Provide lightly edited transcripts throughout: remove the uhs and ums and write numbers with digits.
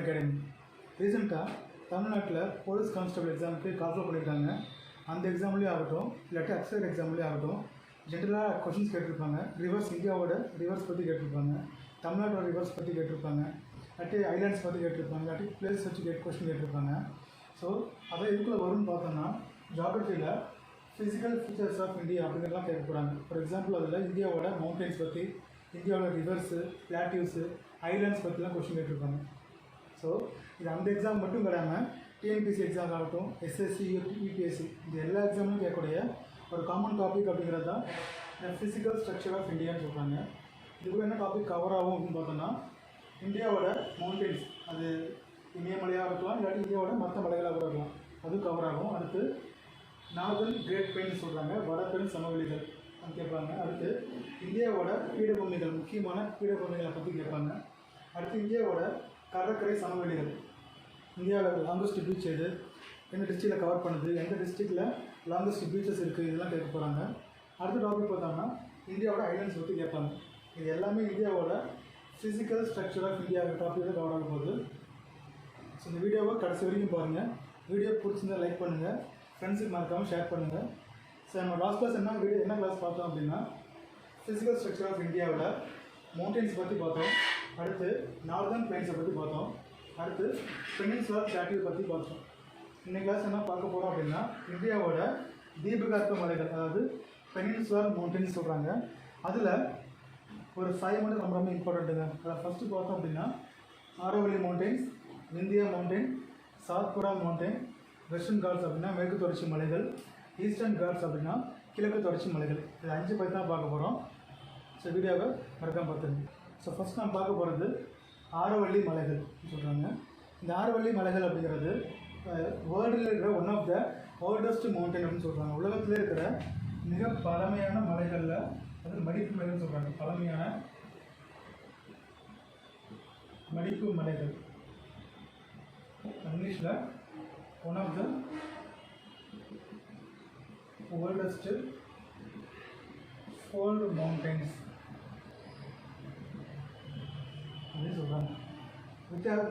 Academy. ரீசெண்டாக தமிழ்நாட்டில் police constable எக்ஸாமுக்கு கால்ஃபர் பண்ணியிருக்காங்க. அந்த எக்ஸாம்லேயும் ஆகட்டும், இல்லாட்டி அக்ஸைட் எக்ஸாம்லேயும் ஆகட்டும், ஜென்ரலாக கொஷின்ஸ் கேட்டிருப்பாங்க. இந்தியாவோட ரிவர்ஸ் பற்றி கேட்டிருப்பாங்க, தமிழ்நாட்டோட ரிவர்ஸ் பற்றி கேட்டிருப்பாங்க, இல்லாட்டி ஐலாண்ட்ஸ் பற்றி கேட்டிருப்பாங்க, இல்லாட்டி பிளேஸ் வச்சு கொஷின் கேட்டிருப்பாங்க. ஸோ அதை இதுக்குள்ளே வரும்னு பார்த்தோம்னா, ஜியாகிரஃபியில் ஃபிசிக்கல் ஃபீச்சர்ஸ் ஆஃப் இந்தியா அப்படிங்கிறலாம் கேட்க போகிறாங்க. ஃபார் எக்ஸாம்பிள் அதில் இந்தியாவோட மவுண்டன்ஸ் பற்றி, இந்தியாவோட ரிவர்ஸு, பிளாட்டிவ்ஸு, ஐலாண்ட்ஸ் பற்றிலாம் கொஷின் கேட்டிருப்பாங்க. ஸோ இது அந்த எக்ஸாம் மட்டும் கிடையாமல் டிஎன்பிசி எக்ஸாம் ஆகட்டும், எஸ்எஸ்சி, யூபிஎஸ்சி, இந்த எல்லா எக்ஸாமும் கேட்கக்கூடிய ஒரு காமன் டாபிக் அப்படிங்கிறது தான் இந்த ஃபிசிக்கல் ஸ்ட்ரக்சர் ஆஃப் இந்தியான்னு சொல்கிறாங்க. இதுக்குள்ள என்ன டாபிக் கவர் ஆகும் அப்படின்னு பார்த்தோன்னா, இந்தியாவோட மவுண்டன்ஸ், அது இமயமலையாக இருக்கலாம், இல்லாட்டி இந்தியாவோட மற்ற மலைகளாக கூட இருக்கலாம், அதுவும் கவர் ஆகும். அடுத்து நார்தன் கிரேட் பிளைன்ஸ் சொல்கிறாங்க, வடபெண் சமவெளிகள் அது கேட்பாங்க. அடுத்து இந்தியாவோட பீடபூமிகள், முக்கியமான பீடபூமிகளை பற்றி கேட்பாங்க. அடுத்து இந்தியாவோட கடற்கரை சமவெளிகள், இந்தியாவில் லாங்கஸ்ட் பீச் எது, எந்த டிஸ்ட்ரிக்டில் கவர் பண்ணுது, எந்த டிஸ்ட்ரிக்டில் லாங்கஸ்ட் பீச்சஸ் இருக்குது, இதெல்லாம் கேட்க போகிறாங்க. அடுத்த டாபிக் பார்த்தோம்னா இந்தியாவோட ஐலாண்ட்ஸ் பற்றி கேட்பாங்க. இது எல்லாமே இந்தியாவோட physical structure of India topic தான் கவர் ஆக போகுது. ஸோ இந்த வீடியோவை கடைசி வரைக்கும் பாருங்கள். வீடியோ பிடிச்சிருந்தா லைக் பண்ணுங்கள், ஃப்ரெண்ட்ஸுக்கு மறக்காமல் ஷேர் பண்ணுங்கள். ஸோ நம்ம லாஸ்ட் கிளாஸ் என்ன கிளாஸ் பார்த்தோம் அப்படின்னா, ஃபிசிக்கல் ஸ்ட்ரக்சர் ஆஃப் இந்தியாவோட மவுண்டன்ஸ் பற்றி பார்த்தோம். அடுத்து நார்தர்ன் பிளைன்ஸை பற்றி பார்த்தோம். அடுத்து பெனின்சுலர் பிளாட்டிவ் பற்றி பார்த்தோம். இன்னைக்கு கிளாஸ் என்ன பார்க்க போகிறோம் அப்படின்னா, இந்தியாவோட தீபகற்ப மலைகள், அதாவது பெனின்சுலர் மவுண்டன்ஸ் சொல்கிறாங்க. அதில் ஒரு 5 மட்டும் ரொம்ப ரொம்ப இம்பார்ட்டண்ட்டுங்க. அதை ஃபஸ்ட்டு பார்த்தோம் அப்படின்னா, Aravalli mountains, Vindhya mountain, Satpura mountain, Western Ghats அப்படின்னா மேற்கு தொடர்ச்சி மலைகள், ஈஸ்டர்ன் காட்ஸ் அப்படின்னா கிழக்கு தொடர்ச்சி மலைகள். இது 5 பற்றி தான் பார்க்க போகிறோம். ஸோ வீடியோவை மறக்காம பார்த்துருங்க. ஸோ ஃபஸ்ட் நான் பார்க்க போகிறது ஆரோவல்லி மலைகள் சொல்கிறாங்க. இந்த ஆரோவல்லி மலைகள் அப்படிங்கிறது வேர்ல்டில் இருக்கிற one of the oldest mountain அப்படின்னு சொல்கிறாங்க. உலகத்தில் இருக்கிற மிக பழமையான மலைகளில் அது மடிப்பு மலைகள்னு சொல்கிறாங்க. பழமையான மடிப்பு மலைகள், இங்கிலீஷில் one of the oldest fold mountains அப்படின்னு சொல்கிறாங்க.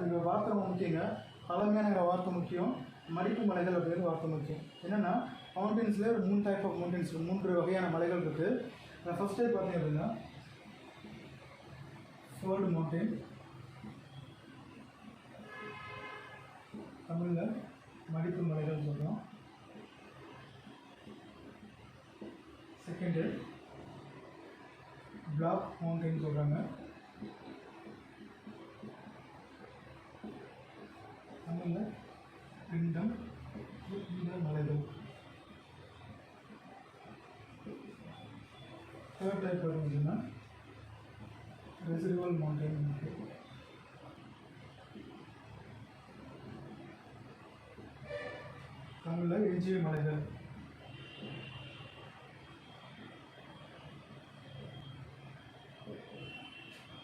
இந்த வார்த்தை முக்கியங்க, பழமையான வார்த்தை முக்கியம், மடிப்பு மலைகள் அப்படிங்கிற வார்த்தை முக்கியம். என்னென்னா மவுண்டன்ஸில் ஒரு 3 டைப் ஆஃப் மவுண்டன்ஸ், 3 வகையான மலைகள் இருக்குது. ஃபஸ்ட் டைப் பார்த்தீங்க அப்படின்னா ஃபோல்டு மவுண்டன், தமிழில் மடிப்பு மலைகள் சொல்கிறோம். செகண்டு பிளாக் மவுண்டன் சொல்கிறாங்க, தமிழில் பிண்டம் மலைகள். தேர்ட் டைப் பார்த்தீங்கன்னா ரெசிடுவல் மவுண்டன், தமிழில் எஞ்சிய மலைகள்.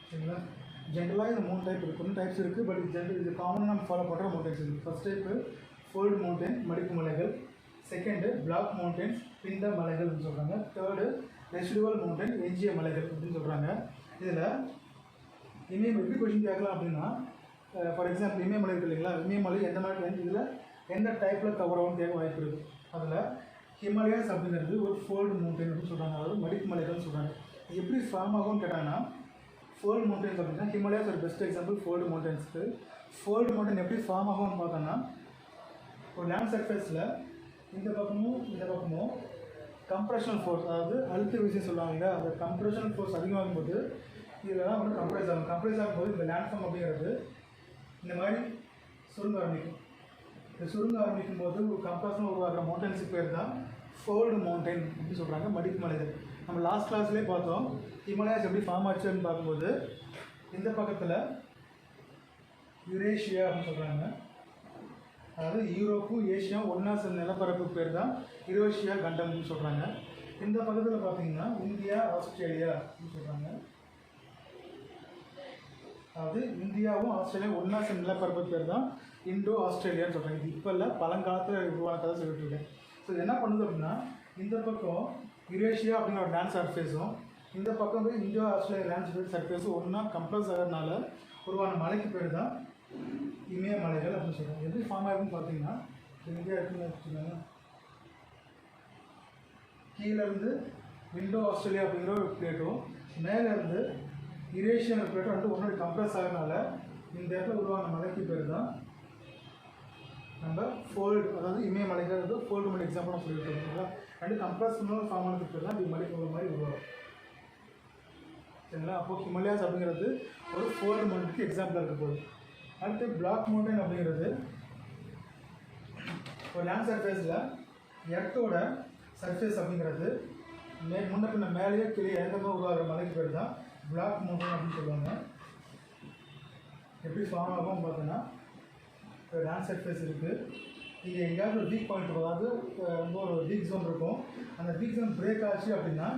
சரிங்களா? ஜென்ரலாக இந்த 3 டைப் இருக்குது. 3 டைப்ஸ் இருக்குது, பட் இது காமனாக நம்ம ஃபாலோ பண்ணுற மவுண்டன்ஸ் இருக்குது. ஃபஸ்ட் டைப்பு ஃபோல்டு மவுண்டன், மடிப்பு மலைகள். செகண்டு பிளாக் மவுண்டன்ஸ், பிண்ட மலைகள் அப்படின்னு சொல்கிறாங்க. தேர்டு ரெசிடுவல் மவுண்டன், எஞ்சிய மலைகள் அப்படின்னு சொல்கிறாங்க. இதில் இமயம் எப்படி கொஷின் கேட்கலாம் அப்படின்னா, ஃபார் எக்ஸாம்பிள் இமயமலை இருக்குது இல்லைங்களா, இமயமலை எந்த மாதிரி இதில் எந்த டைப்பில் கவர் ஆகும்னு கேட்க வாய்ப்பு இருக்குது. அதில் ஹிமாலயாஸ் அப்படிங்கிறது ஒரு ஃபோல்டு மவுண்டன் அப்படின்னு சொல்கிறாங்க, அதாவது மடிப்பு மலைகள்னு சொல்கிறாங்க. எப்படி ஃபார்ம் ஆகும்னு கேட்டாங்கன்னா, ஃபோல்டு மவுண்டன்ஸ் அப்படின்னா ஹிமாலயாஸ் ஒரு பெஸ்ட் எக்ஸாம்பிள் ஃபோல்டு மவுண்டன்ஸுக்கு. ஃபோல்டு மவுண்டன் எப்படி ஃபார்ம் ஆகும்னு பார்த்தோன்னா, ஒரு லேண்ட் சர்ஃபேஸில் இந்த பக்கமும் கம்ப்ரெஷனல் ஃபோர்ஸ், அதாவது அழுத்த விசை சொல்லுவாங்க, அந்த கம்ப்ரெஷனல் ஃபோர்ஸ் அதிகமாகும் போது இதெல்லாம் வந்து கம்ப்ரெஸ் ஆகும்போது இந்த லேண்ட் ஃபார்ம் அப்படிங்கிறது இந்த மாதிரி சுருங்க ஆரம்பிக்கும். இந்த சுருங்க ஆரம்பிக்கும் போது ஒரு கம்ப்ரெஷன் உருவாகிற மவுண்டன்ஸுக்கு பேர் தான் ஃபோல்டு மவுண்டன் அப்படின்னு சொல்கிறாங்க, மடிப்பு மலைகள். நம்ம லாஸ்ட் கிளாஸ்லேயே பார்த்தோம் ஹிமாலயாஸ் எப்படி ஃபார்ம் ஆச்சுன்னு பார்க்கும்போது, இந்த பக்கத்தில் யுரேஷியா அப்படின்னு சொல்கிறாங்க, அதாவது யூரோப்பும் ஏஷியாவும் ஒன்றா சேர்ந்த நிலப்பரப்பு பேர் தான் யுரேஷியா கண்டம்னு சொல்கிறாங்க. இந்த பக்கத்தில் பார்த்தீங்கன்னா இந்தியா, ஆஸ்திரேலியா அப்படின்னு சொல்கிறாங்க, அதாவது இந்தியாவும் ஆஸ்திரேலியா ஒன்றா சேர்ந்த நிலப்பரப்பு பேர் தான் இண்டோ ஆஸ்திரேலியான்னு சொல்கிறாங்க. இது இப்போ இல்லை, பழங்காலத்தில் உருவான கதை சொல்லிட்டு இருக்கேன். ஸோ என்ன பண்ணுது அப்படின்னா, இந்த பக்கம் யுரேஷியா அப்படிங்கிற ஒரு லேண்ட் சர்ஃபேஸும், இந்த பக்கம் போய் இந்தியோ ஆஸ்திரேலியா லேண்ட் சர்ஃபேஸும் ஒன்றா கம்ப்ரஸ் ஆகிறதுனால உருவான மலைக்கு பேர் தான் இமயமலைகள் அப்படின்னு சொல்கிறாங்க. எப்படி ஃபார்ம் ஆகுதுன்னு பார்த்தீங்கன்னா இந்தியா இருக்குன்னு வச்சுக்கோங்க. கீழேருந்து விண்டோ ஆஸ்திரேலியா அப்படிங்கிற ஒரு பிளேட்டும் மேலேருந்து யுரேஷியன் பிளேட்டும் ரெண்டு ஒன்றோட கம்ப்ரஸ் ஆகிறதுனால இந்த இடத்துல உருவான மலைக்கு பேர் தான் நம்ம ஃபோல்டு, அதாவது இமயமலைகள் வந்து ஃபோல்டு மலை எக்ஸாம்பிளாக சொல்லிட்டு இருக்கோங்களா. ரெண்டு கம்ப்ரஸ் பண்ண ஃபார்ம் ஆனதுக்கு பேர் தான் இப்படி மலை போகிற மாதிரி உருவாகும். சரிங்களா. அப்போது ஹிமாலயாஸ் அப்படிங்கிறது ஒரு ஃபோல்டு மவுண்டனுக்கு எக்ஸாம்பிளாக இருக்க போகுது. அடுத்து பிளாக் மவுண்டன் அப்படிங்கிறது ஒரு லேண்ட் சர்ஃபேஸில் எர்த்தோட சர்ஃபேஸ் அப்படிங்கிறது முன்ன பின்ன மேலேயே கீழே இறங்கமாக உருவாகிற மலைக்கு பேர் தான் பிளாக் மவுண்டன் அப்படின்னு சொல்லுவாங்க. எப்படி ஃபார்ம் ஆகும் பார்த்தோன்னா ஒரு லேண்ட் சர்ஃபேஸ் இருக்குது. இங்கே எங்கேயாவது ஒரு வீக் பாயிண்ட் இருக்கும், அதாவது ரொம்ப ஒரு வீக் ஜோன் இருக்கும். அந்த வீக் ஜோன் பிரேக் ஆச்சு அப்படின்னா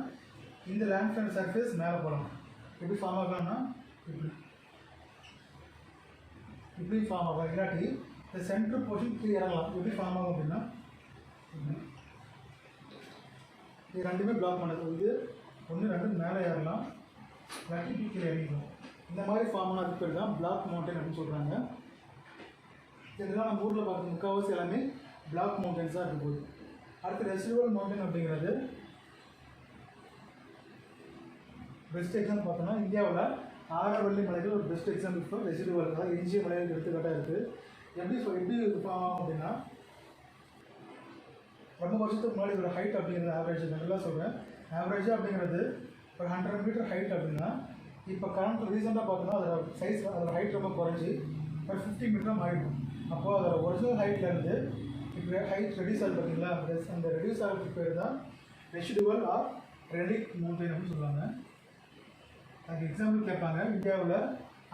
இந்த லேண்ட் சர்ஃபேஸ் மேலே போகலாம். எப்படி ஃபார்ம் ஆகலாம்னா இப்படி ஃபார்ம் ஆகும். இல்லாட்டி இந்த சென்ட்ரல் போர்ஷன் கீழே இறங்கலாம். எப்படி ஃபார்ம் ஆகும் அப்படின்னா இது ரெண்டுமே பிளாக் பண்ணுது. இது ஒன்று ரெண்டு மேலே ஏறலாம், இல்லாட்டி கீழே இறங்கிக்கலாம். இந்த மாதிரி ஃபார்ம் ஆனதுக்கு பேர் தான் பிளாக் மவுண்டன் அப்படின்னு சொல்கிறாங்க. இதெல்லாம் நம்ம ஊரில் பார்க்குற முக்கால்வாசி எல்லாமே பிளாக் மவுண்டன்ஸாக இருக்க போகுது. அடுத்து ரெசிடுவல் மவுண்டன் அப்படிங்கிறது பெஸ்ட் எக்ஸாம்பிள் பார்த்தோன்னா இந்தியாவில் ஆரவல்லி மலைகள் ஒரு பெஸ்ட் எக்ஸாம்பிள் ஃபார் ரெசிடுவல், அதாவது எஞ்சிய மலைகள் எடுத்துக்காட்டாக இருக்குது. எப்படி ஃபார்ம் ஆகும் அப்படின்னா ரொம்ப வருஷத்துக்கு முன்னாடி இதோட ஹைட் அப்படிங்கிறது ஆவரேஜ் நல்லா சொல்கிறேன். ஆவரேஜாக அப்படிங்கிறது ஒரு 100 மீட்டர் ஹைட் அப்படின்னா இப்போ கரண்ட் ரீசெண்டாக பார்த்தோன்னா அதோட சைஸ் அதோட ஹைட் ரொம்ப குறைஞ்சி ஒரு 50 மீட்டராக மாறிடும். அப்போது அதோட ஒரிஜினல் ஹைட்லேருந்து இப்போ ஹைட் ரெடியூஸ் ஆகுது பார்த்தீங்களா. அந்த ரெடியூஸ் ஆகிறதுக்கு பேர் தான் ரெசிடுவல் ஆர் ரெடிக் மவுண்டன் அப்படின்னு சொல்லுவாங்க. அதுக்கு எக்ஸாம்பிள் கேட்பாங்க. இந்தியாவில்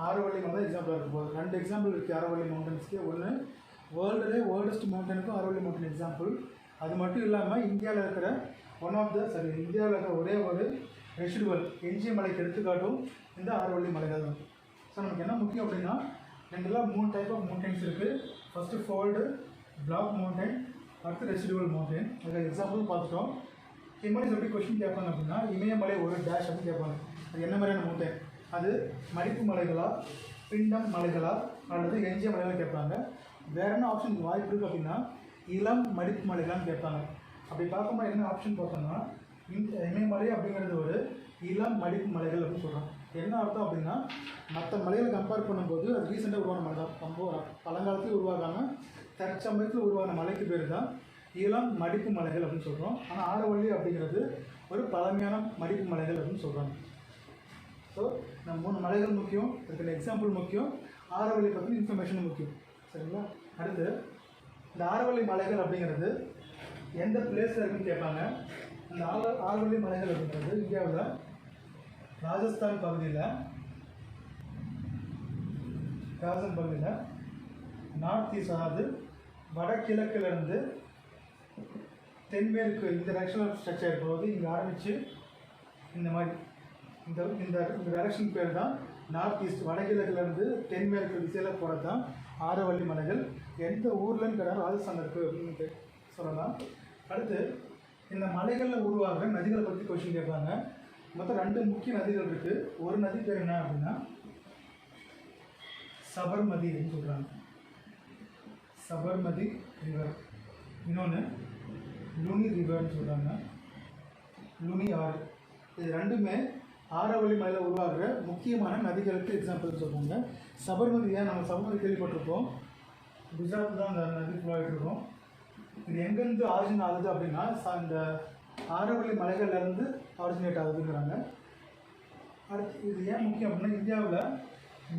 ஆரவல்லி மலை எக்ஸாம்பிளாக இருக்க போகுது. ரெண்டு எக்ஸாம்பிள் இருக்குது ஆரவல்லி மவுண்டன்ஸ்க்கு. ஒன்று வேர்ல்டுலே ஓல்டஸ்ட் மவுண்டனுக்கும் ஆரவல்லி மவுண்டன் எக்ஸாம்பிள். அது மட்டும் இல்லாமல் இந்தியாவில் இருக்கிற இந்தியாவில் இருக்கிற ஒரே ஒரு ரெசிடுவல் எஞ்சிய மலைக்கு எடுத்துக்காட்டும் இந்த ஆரவல்லி மலைகள் தான். ஸோ நமக்கு என்ன முக்கியம் அப்படின்னா ரெண்டுலாம் 3 டைப் ஆஃப் மவுண்டன்ஸ் இருக்குது. ஃபஸ்ட்டு ஃபோல்டு, பிளாக் மவுண்டன், அடுத்து ரெசிடுவல் மவுண்டன். அதில் எக்ஸாம்பிள் பார்த்துட்டோம். ஹிமாலயஸ் எப்படி கொஸ்டின் கேட்பாங்க அப்படின்னா இமயமலை ஒரு டேஷ் அப்படின்னு கேட்பாங்க. அது என்ன மாதிரியான மவுண்டன், அது மடிப்பு மலைகளா, பிண்டம் மலைகளா, அல்லது எஞ்சிய மலைகளாக கேட்பாங்க. வேறு என்ன ஆப்ஷன் வாய்ப்பு இருக்குது அப்படின்னா இளம் மடிப்பு மலைகளான்னு கேட்பாங்க. அப்படி பார்க்கும்போது என்ன ஆப்ஷன் பார்த்தோம்னா இமயமலை அப்படிங்கிறது ஒரு இளம் மடிப்பு மலைகள் அப்படின்னு சொல்கிறோம். என்ன அர்த்தம் அப்படின்னா மற்ற மலைகளை கம்பேர் பண்ணும்போது அது ரீசெண்டாக உருவான மலை தான். ரொம்ப பழங்காலத்தில் உருவாகாமல் தற்சமயத்தில் உருவான மலைக்கு பேர் தான் இளம் மடிப்பு மலைகள் அப்படின்னு சொல்கிறோம். ஆனால் ஆரவல்லி அப்படிங்கிறது ஒரு பழமையான மடிப்பு மலைகள் அப்படின்னு சொல்கிறாங்க. ஸோ நம்ம 3 மலைகள் முக்கியம், இதுக்கு எக்ஸாம்பிள் முக்கியம், ஆரவல்லி பற்றின இன்ஃபர்மேஷனும் முக்கியம். சரிங்களா. அடுத்து இந்த ஆரவல்லி மலைகள் அப்படிங்கிறது எந்த பிளேஸில் இருக்குன்னு கேட்பாங்க. அந்த ஆரவல்லி மலைகள் அப்படிங்கிறது இந்தியாவில் ராஜஸ்தான் பகுதியில் நார்த் ஈஸ்ட், அதாவது வடகிழக்கிலிருந்து தென்மேற்கு இந்த டைரக்ஷனல் ஸ்ட்ரக்சர் இருக்கும்போது இங்கே ஆரம்பித்து இந்த மாதிரி இந்த இந்த டைரக்ஷன் பேர் தான் நார்த் ஈஸ்ட். வடகிழக்கிலேருந்து தென்மேற்கு திசையில் போகிறது தான் ஆரவல்லி மலைகள். எந்த ஊர்லன்னு கேட்டால் ராஜஸ்தான் இருக்குது அப்படின்னு சொல்லலாம். அடுத்து இந்த மலைகளில் உருவாகிற நதிகளை பற்றி கொஸ்டின் கேட்பாங்க. மொத்தம் 2 முக்கிய நதிகள் இருக்குது. ஒரு நதி பேர் என்ன அப்படின்னா சபர்மதி அப்படின்னு சொல்கிறாங்க, சபர்மதி ரிவர். இன்னொன்று லுனி ரிவர்னு சொல்கிறாங்க, லுனி ஆறு. இது ரெண்டுமே ஆரவல்லி மலையில் உருவாகிற முக்கியமான நதிகளுக்கு எக்ஸாம்பிள்னு சொல்கிறாங்க. சபர்மதி நம்ம சபர்மதி கேள்விப்பட்டிருக்கோம், குஜராத் தான் அந்த நதி ஃபுல்லாகிட்டு இருக்கோம். இது எங்கேருந்து ஆரிஜின் ஆகுது அப்படின்னா இந்த ஆரவல்லி மலைகள்லேருந்து ஆரிஜினேட் ஆகுதுங்கிறாங்க. அடுத்து இது ஏன் முக்கியம் அப்படின்னா இந்தியாவில்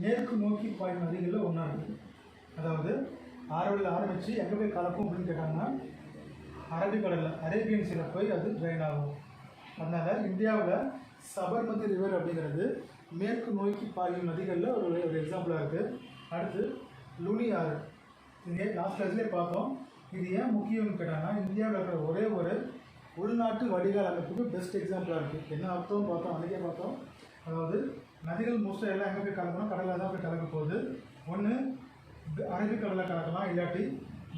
மேற்கு நோக்கி பாயும் நதிகளில் ஒன்றா இருக்குது. அதாவது ஆரவல்லியில் ஆரம்பித்து எங்கே போய் கலக்கும் அப்படின்னு கேட்டாங்கன்னா அரபிக்கடலில் அரேபியன் சீல போய் அது ட்ரெயின் ஆகும். அதனால் இந்தியாவில் சபர்மதி ரிவர் அப்படிங்கிறது மேற்கு நோக்கி பாயும் நதிகளில் ஒரு எக்ஸாம்பிளாக இருக்குது. அடுத்து லுனி ஆறு, இது லாஸ்ட் கிளாஸ்லேயே பார்த்தோம். இது ஏன் முக்கியம்னு கேட்டாங்கன்னா இந்தியாவில் இருக்கிற ஒரே ஒரு உள்நாட்டு வடிகால் அமைப்புக்கு பெஸ்ட் எக்ஸாம்பிளாக இருக்குது. என்ன அர்த்தம் பார்த்தோம், அன்றைக்கே பார்த்தோம். அதாவது நதிகள் மோஸ்ட்டாக எல்லாம் எங்கே போய் கலக்கணும், கடலில் தான் போய் கலக்க போகுது. ஒன்று அரபிக்கடலில் கலக்கலாம், இல்லாட்டி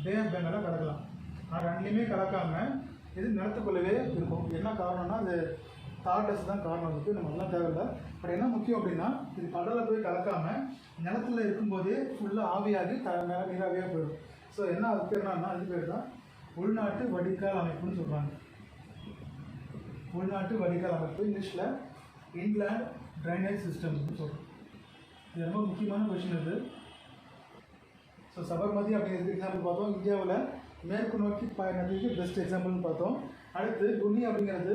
பே ஆஃப் பெங்காலில் கலக்கலாம். ஆனால் ரெண்டுலேயுமே கலக்காமல் இது நிலத்துக்குள்ளவே இருக்கும். என்ன காரணம்னா அது தார்டஸ் தான் காரணம் இருக்குது, நம்ம அதெல்லாம் தேவையில்லை. பட் என்ன முக்கியம் அப்படின்னா இது கடலில் போய் கலக்காமல் நிலத்தில் இருக்கும்போதே ஃபுல்லாக ஆவியாகி மேலே நீராவியாக போயிடும். ஸோ என்ன அது பேர்னா அது பேர் தான் உள்நாட்டு வடிகால் அமைப்புன்னு சொல்கிறாங்க. உள்நாட்டு வடிகால் அமைப்பு, இங்கிலீஷில் இன்லேண்ட் ட்ரைனேஜ் சிஸ்டம்ஸ்னு சொல்கிறோம். இது ரொம்ப முக்கியமான கொஷின் இது. ஸோ சபர்மதி அப்படிங்கிறது எக்ஸாம்பிள் பார்த்தோம். இந்தியாவில் மேற்கு நோக்கி நதிக்கு பெஸ்ட் எக்ஸாம்பிள்னு பார்த்தோம். அடுத்து குனி அப்படிங்கிறது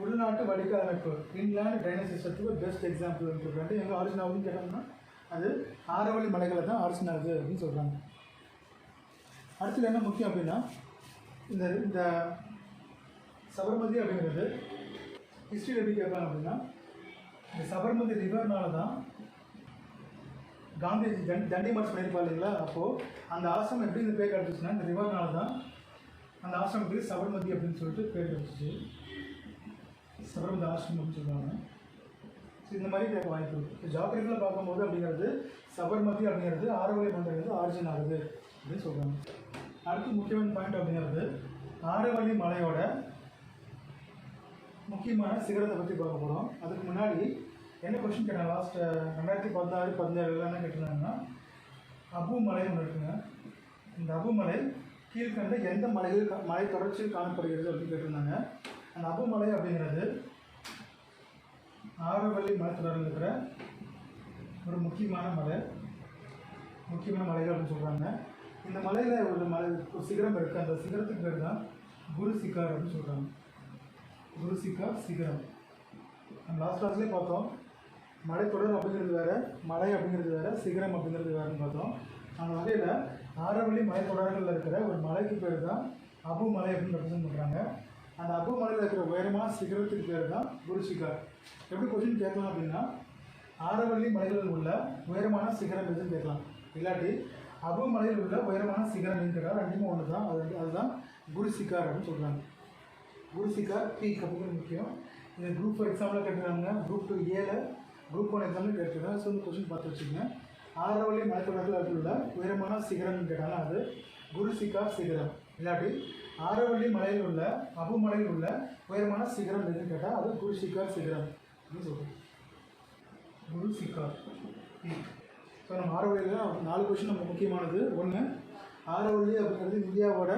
உள்நாட்டு வடிகால் அமைப்பு, இன்லேண்ட் ட்ரைனேஜ் சிஸ்டத்துக்கு பெஸ்ட் எக்ஸாம்பிள் சொல்கிறாங்க. எங்கே ஆரிஜின் ஆகுதுன்னு கேட்டோம்னா அது ஆரவள்ளி மலைகளை தான் ஆரிஜின் ஆகுது அப்படின்னு சொல்கிறாங்க. அடுத்தது என்ன முக்கியம் அப்படின்னா இந்த சபர்மதி அப்படிங்கிறது ஹிஸ்ட்ரி எப்படி கேட்கலாம் அப்படின்னா இந்த சபர்மதி ரிவர்னால தான் காந்திஜி தண்டி மார்ச் பண்ணியிருப்பார் இல்லைங்களா. அப்போது அந்த ஆசிரமம் எப்படி இந்த பேர் கிடச்சிச்சுன்னா இந்த ரிவர்னால தான் அந்த ஆசிரமத்துக்கு சபர்மதி அப்படின்னு சொல்லிட்டு பேர் கிடச்சிச்சு. சபர்மதி ஆசிரமம் அப்படின்னு சொல்லுவாங்க. ஸோ இந்த மாதிரி கேட்க வாய்ப்பு இருக்குது. ஜாகிரபியில் பார்க்கும்போது அப்படிங்கிறது சபர்மதி அப்படிங்கிறது ஆரவள்ளி மலைங்கிறது ஆரிஜின் ஆகுது அப்படின்னு சொல்கிறாங்க. அடுத்து முக்கியமான பாயிண்ட் அப்படிங்கிறது ஆரவள்ளி மலையோட முக்கியமான சிகரத்தை பற்றி பார்க்க போகிறோம். அதுக்கு முன்னாடி என்ன கொஸ்டின் கேட்டாங்க லாஸ்ட் 2016-17 என்ன கேட்டிருந்தாங்கன்னா அபு மலை ஒன்று இருக்குங்க. இந்த அபு மலை கீழ்கண்ட எந்த மலை தொடர்ச்சியில் காணப்படுகிறது அப்படின்னு கேட்டிருந்தாங்க. அந்த அபு மலை அப்படிங்கிறது ஆரவள்ளி மலைத்தொடரில் இருக்கிற ஒரு முக்கியமான மலைகள் அப்படின்னு சொல்கிறாங்க. இந்த மலையில் ஒரு சிகரம் இருக்குது. அந்த சிகரத்துக்கு பேர் தான் குரு சிகார் அப்படின்னு சொல்கிறாங்க. குரு சிகார் சிகரம். நம்ம லாஸ்ட் கிளாஸ்லேயே பார்த்தோம் மலைத்தொடர் அப்படிங்கிறது வேறு, மலை அப்படிங்கிறது வேறு, சிகரம் அப்படிங்கிறது வேறுன்னு பார்த்தோம். அந்த வகையில் ஆரவள்ளி மலைத்தொடர்களில் இருக்கிற ஒரு மலைக்கு பேர் தான் அபு மலை அப்படின்னு ரெப்ரசென்ட் பண்ணுறாங்க. அந்த அபு மலையில் இருக்கிற உயரமான சிகரத்துக்கு பேர் தான் குரு சிகார். எப்படி கொஸ்டின் கேட்கலாம் அப்படின்னா ஆரவள்ளி மலைகளில் உள்ள உயரமான சிகரம் எதுன்னு கேட்கலாம். இல்லாட்டி அபு மலையில் உள்ள உயரமான சிகரம் எதுன்னு கேட்டால் ரெண்டுமே ஒன்று தான். அதுதான் குரு சிகார் அப்படின்னு சொல்கிறாங்க. குரு சிகார் பீக் அப்படிங்கிறது முக்கியம். இந்த குரூப் 4 எக்ஸாம்பிள் கேட்டுருக்காங்க, குரூப் 2 ஏல குரூப் 1 எக்ஸாம்பிள் கேட்டுருக்காங்க. ஸோ இந்த கொஸ்டின் பார்த்து வச்சுக்கோங்க. ஆரவள்ளி மலைத்தொடரில் உள்ள உயரமான சிகரம்னு கேட்டாலும் அது குரு சிகார் சிகரம். இல்லாட்டி ஆரவள்ளி மலையில் உள்ள அபு மலையில் உள்ள உயரமான சிகரம் எதுன்னு கேட்டால் அது குரு சிகார் சிகரம் அப்படின்னு சொல்கிறோம். குரு சிகார் பீக். ஸோ நம்ம ஆரவள்ளியில் 4 கொஸ்டின் நம்ம முக்கியமானது. ஒன்று, ஆரவள்ளி அப்படிங்கிறது இந்தியாவோட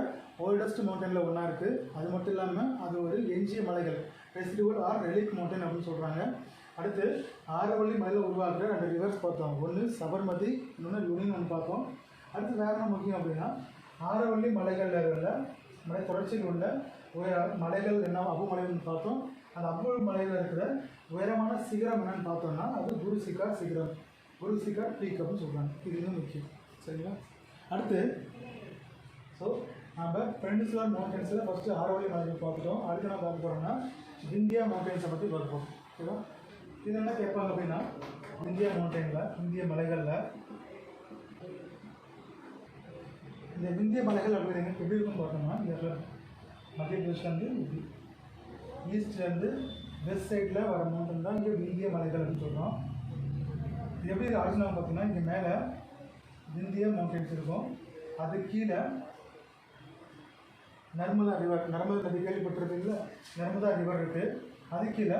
ஓல்டஸ்ட் மவுண்டனில் ஒன்றா இருக்குது. அது மட்டும் இல்லாமல் அது ஒரு எஞ்சிய மலைகள், ரெசிடுவல் ஆர் ரெலிக் மவுண்டன் அப்படின்னு சொல்கிறாங்க. அடுத்து ஆரவள்ளி மலையில் உருவாக்குற 2 ரிவர்ஸ் பார்த்தோம். ஒன்று சபர்மதி, இன்னொன்று லுனின்னு ஒன்று பார்த்தோம். அடுத்து வேறு என்ன முக்கியம் அப்படின்னா ஆரவள்ளி மலைகளில் உள்ள மலை தொடர்ச்சியில் உள்ள மலைகள் என்ன அபு மலைகள்னு பார்த்தோம். அந்த அபு மலையில் இருக்கிற உயரமான சிகரம் என்னன்னு பார்த்தோம்னா அது குரு சிகார் சிகரம், குரு சிகார் பீக் அப்படின்னு சொல்கிறாங்க. இது இன்னும் முக்கியம். சரிங்களா? அடுத்து ஸோ நம்ம பெனின்சுலர் மவுண்டன்ஸில் ஃபஸ்ட்டு ஆரவள்ளி மலைகள் பார்த்துட்டோம். அடுத்து நான் பார்க்க போகிறோம்னா விந்தியா மவுண்டன்ஸை பற்றி பார்ப்போம். ஓகேவா? இது என்ன கேட்பாங்க அப்படின்னா விந்தியா மவுண்டனில், இந்திய மலைகளில் இந்த விந்திய மலைகள் அப்படிங்கிறது எப்படி இருக்குன்னு பார்த்தோம்னா இந்த மத்திய பிரதேஷ்லேருந்து ஈஸ்ட்லேருந்து வெஸ்ட் சைடில் வர மவுண்டன் தான் இங்கே விந்திய மலைகள் அப்படின்னு சொல்கிறோம். இது எப்படி ஆரிஜினல் பார்த்தோம்னா இங்கே மேலே விந்திய மவுண்டன்ஸ் இருக்கும். அது கீழே நர்மதா நதி கேள்விப்பட்டிருக்கீங்களா? நர்மதா ரிவர் இருக்குது. அது கீழே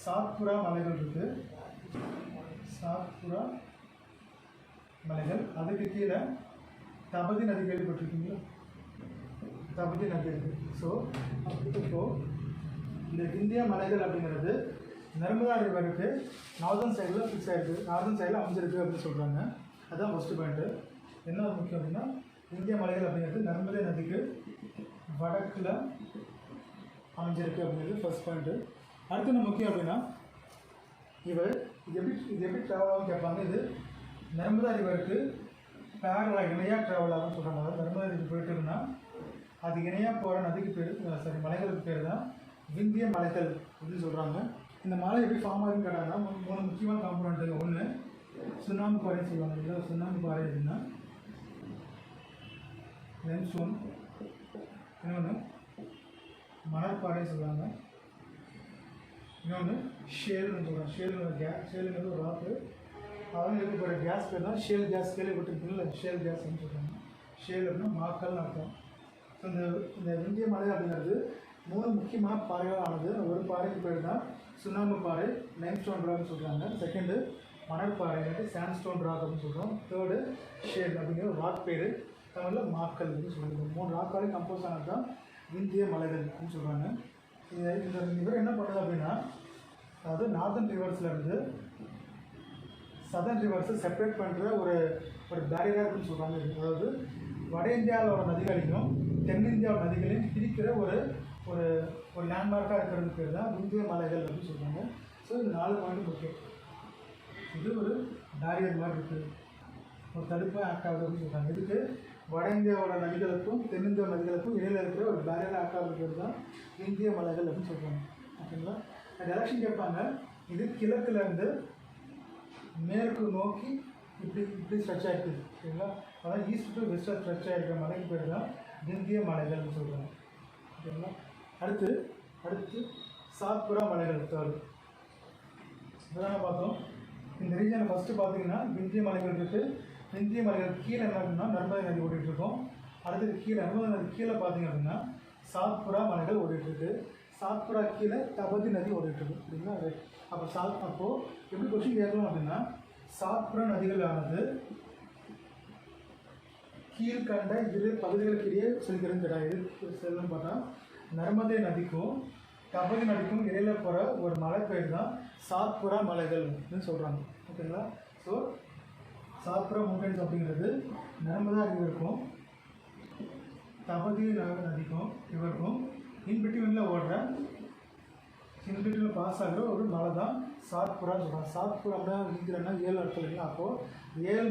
சாத்புரா மலைகள் இருக்குது. சாத்புரா மலைகள். அதுக்கு கீழே தபதி நதி கேள்விப்பட்டிருக்கீங்களா? தபதி நதி இருக்குது. ஸோ இப்போது இந்த விந்தியா மலைகள் அப்படிங்கிறது நர்மதா ரிவருக்கு நார்தன் சைடில் ஃபிக்ஸ் ஆகிருக்கு, நார்தன் சைடில் அமைஞ்சிருக்கு அப்படின்னு சொல்கிறாங்க. அதுதான் ஃபஸ்ட்டு பாயிண்ட்டு. என்ன முக்கியம் அப்படின்னா இந்திய மலைகள் அப்படிங்கிறது நர்மதா நதிக்கு வடக்கில் அமைஞ்சிருக்கு அப்படிங்கிறது ஃபர்ஸ்ட் பாயிண்ட்டு. அடுத்து என்ன முக்கியம் அப்படின்னா இது எப்படி ட்ராவல் ஆகும் கேட்பாங்க. இது நர்மதா ரிவருக்கு பேரலாக இணையாக ட்ராவல் ஆகும்னு சொல்கிறாங்க. அதாவது நர்மதா நதிக்கு போயிட்டுருக்குன்னா அது இணையாக போகிற நதிக்கு பேர் மலைகளுக்கு பேர் தான் விந்திய மலைகள் அப்படின்னு சொல்கிறாங்க. இந்த மலை எப்படி ஃபார்ம் ஆகுதுன்னு கேட்டாங்கன்னா 3 முக்கியமான காம்பனண்ட்டு. ஒன்று சுண்ணாம்பு பாறைன்னு சொல்லுவாங்க. இல்லை சுண்ணாம்பு பாறை அப்படின்னா லென்சூன், இன்னொன்று மணற்பாறைன்னு சொல்லுவாங்க, இன்னொன்று ஷேல்னு சொல்கிறாங்க. ஷேலுங்கிறது ஒரு ராக்கு. அதெல்லாம் இருக்க போகிற கேஸ் பேர் தான் ஷேல் கேஸ். கேள்விப்பட்டிருக்கீங்களா? ஷேல் கேஸ்ன்னு சொல்கிறாங்க. ஷேல் அப்படின்னா மாக்கல்னு அர்த்தம். ஸோ இந்த விந்திய மலை அப்படிங்கிறது 3 முக்கியமான பாறைகளால் ஆனது. ஒரு பாறைக்கு பேர் தான் சுண்ணாம்பு பாறை, லைம்ஸ்டோன் ராக்னு சொல்கிறாங்க. செகண்டு மணல் பாறை, இல்லாட்டி சாண்ட்ஸ்டோன் ராக் அப்படின்னு சொல்கிறோம். தேர்டு ஷேல் அப்படிங்கிற ஒரு ராக் பேர், தமிழில் மாக்கல் அப்படின்னு சொல்லுவாங்க. 3 ராக்காலே கம்போஸ் ஆனது தான் விந்திய மலைகள் அப்படின்னு சொல்கிறாங்க. இந்த இவர் என்ன பண்ணுறது அப்படின்னா, அதாவது நார்தன் ரிவர்ஸ்லேருந்து சதர்ன் ரிவர்ஸை செப்பரேட் பண்ணுற ஒரு பேரியராக இருக்குன்னு சொல்கிறாங்க. அதாவது வட இந்தியாவோட நதிகளையும் தென்னிந்தியாவோட நதிகளையும் பிரிக்கிற ஒரு ஒரு ஒரு லேண்ட்மார்க்காக இருக்கிறது பேர் தான் விந்திய மலைகள் அப்படின்னு சொல்கிறாங்க. ஸோ இது 4 பாயிண்ட் முக்கியம். இது ஒரு பேரியர் மாதிரி இருக்குது, ஒரு தடுப்பாக ஆக்ட் ஆகுது அப்படின்னு சொல்கிறாங்க. இதுக்கு வட இந்தியாவோட நதிகளுக்கும் தென்னிந்திய நதிகளுக்கும் இடையில் இருக்கிற ஒரு பேரியர் ஆக்ட் ஆகுது பேர் தான் விந்திய மலைகள் அப்படின்னு சொல்கிறாங்க. ஓகேங்களா? டைரக்ஷன் கேட்பாங்க. இது கிழக்குலேருந்து மேற்கு நோக்கி இப்படி ஸ்ட்ரெச் ஆகிருக்குது. ஓகேங்களா? அதாவது ஈஸ்ட் டு வெஸ்ட்டாக ஸ்ட்ரெச் ஆகிருக்கிற மலைக்கு பேர் தான் விந்திய மலைகள்னு சொல்கிறாங்க. ஓகேங்களா? அடுத்து சாத்புரா மலைகள் தேர்டு. இதெல்லாம் பார்த்தோம். இந்த ரீஜனை ஃபஸ்ட்டு பார்த்தீங்கன்னா விந்திய மலைகள் இருக்குது. விந்திய மலைகள் கீழே என்ன அப்படின்னா நர்மதை நதி ஓடிட்டுருக்கோம். அடுத்தது கீழே நர்மதை நதி கீழே பார்த்தீங்க அப்படின்னா சாத்புரா மலைகள் ஓடிட்டுருக்கு. சாத்புரா கீழே தபதி நதி ஓடிட்டுருக்கு. அப்படிங்களா? அப்போது எப்படி கொஸ்டின் கேட்கலாம் அப்படின்னா, சாத்புரா நதிகளானது கீழ்கண்ட இரு பகுதிகளுக்கு இடையே செல்கிறது கிடையாது. செல்லுன்னு பார்த்தா நர்மதை நதிக்கும் தபதி நதிக்கும் இடையில போகிற ஒரு மலை பேர் தான் சாத்புரா மலைகள் அப்படின்னு சொல்கிறாங்க. ஓகேங்களா? ஸோ சாத்புரா மவுண்டன்ஸ் அப்படிங்கிறது நர்மதா ரிவருக்கும் தபதி நதிக்கும் ரிவருக்கும் இன்பிட்வீனில் ஓடுற இன்பிட்வீனில் பாஸ் ஆகிற ஒரு மலை தான் சாத்புரான்னு சொல்கிறாங்க. சாத்புரா அப்படின்னா 7 இடத்துல இல்லைங்களா? அப்போது 7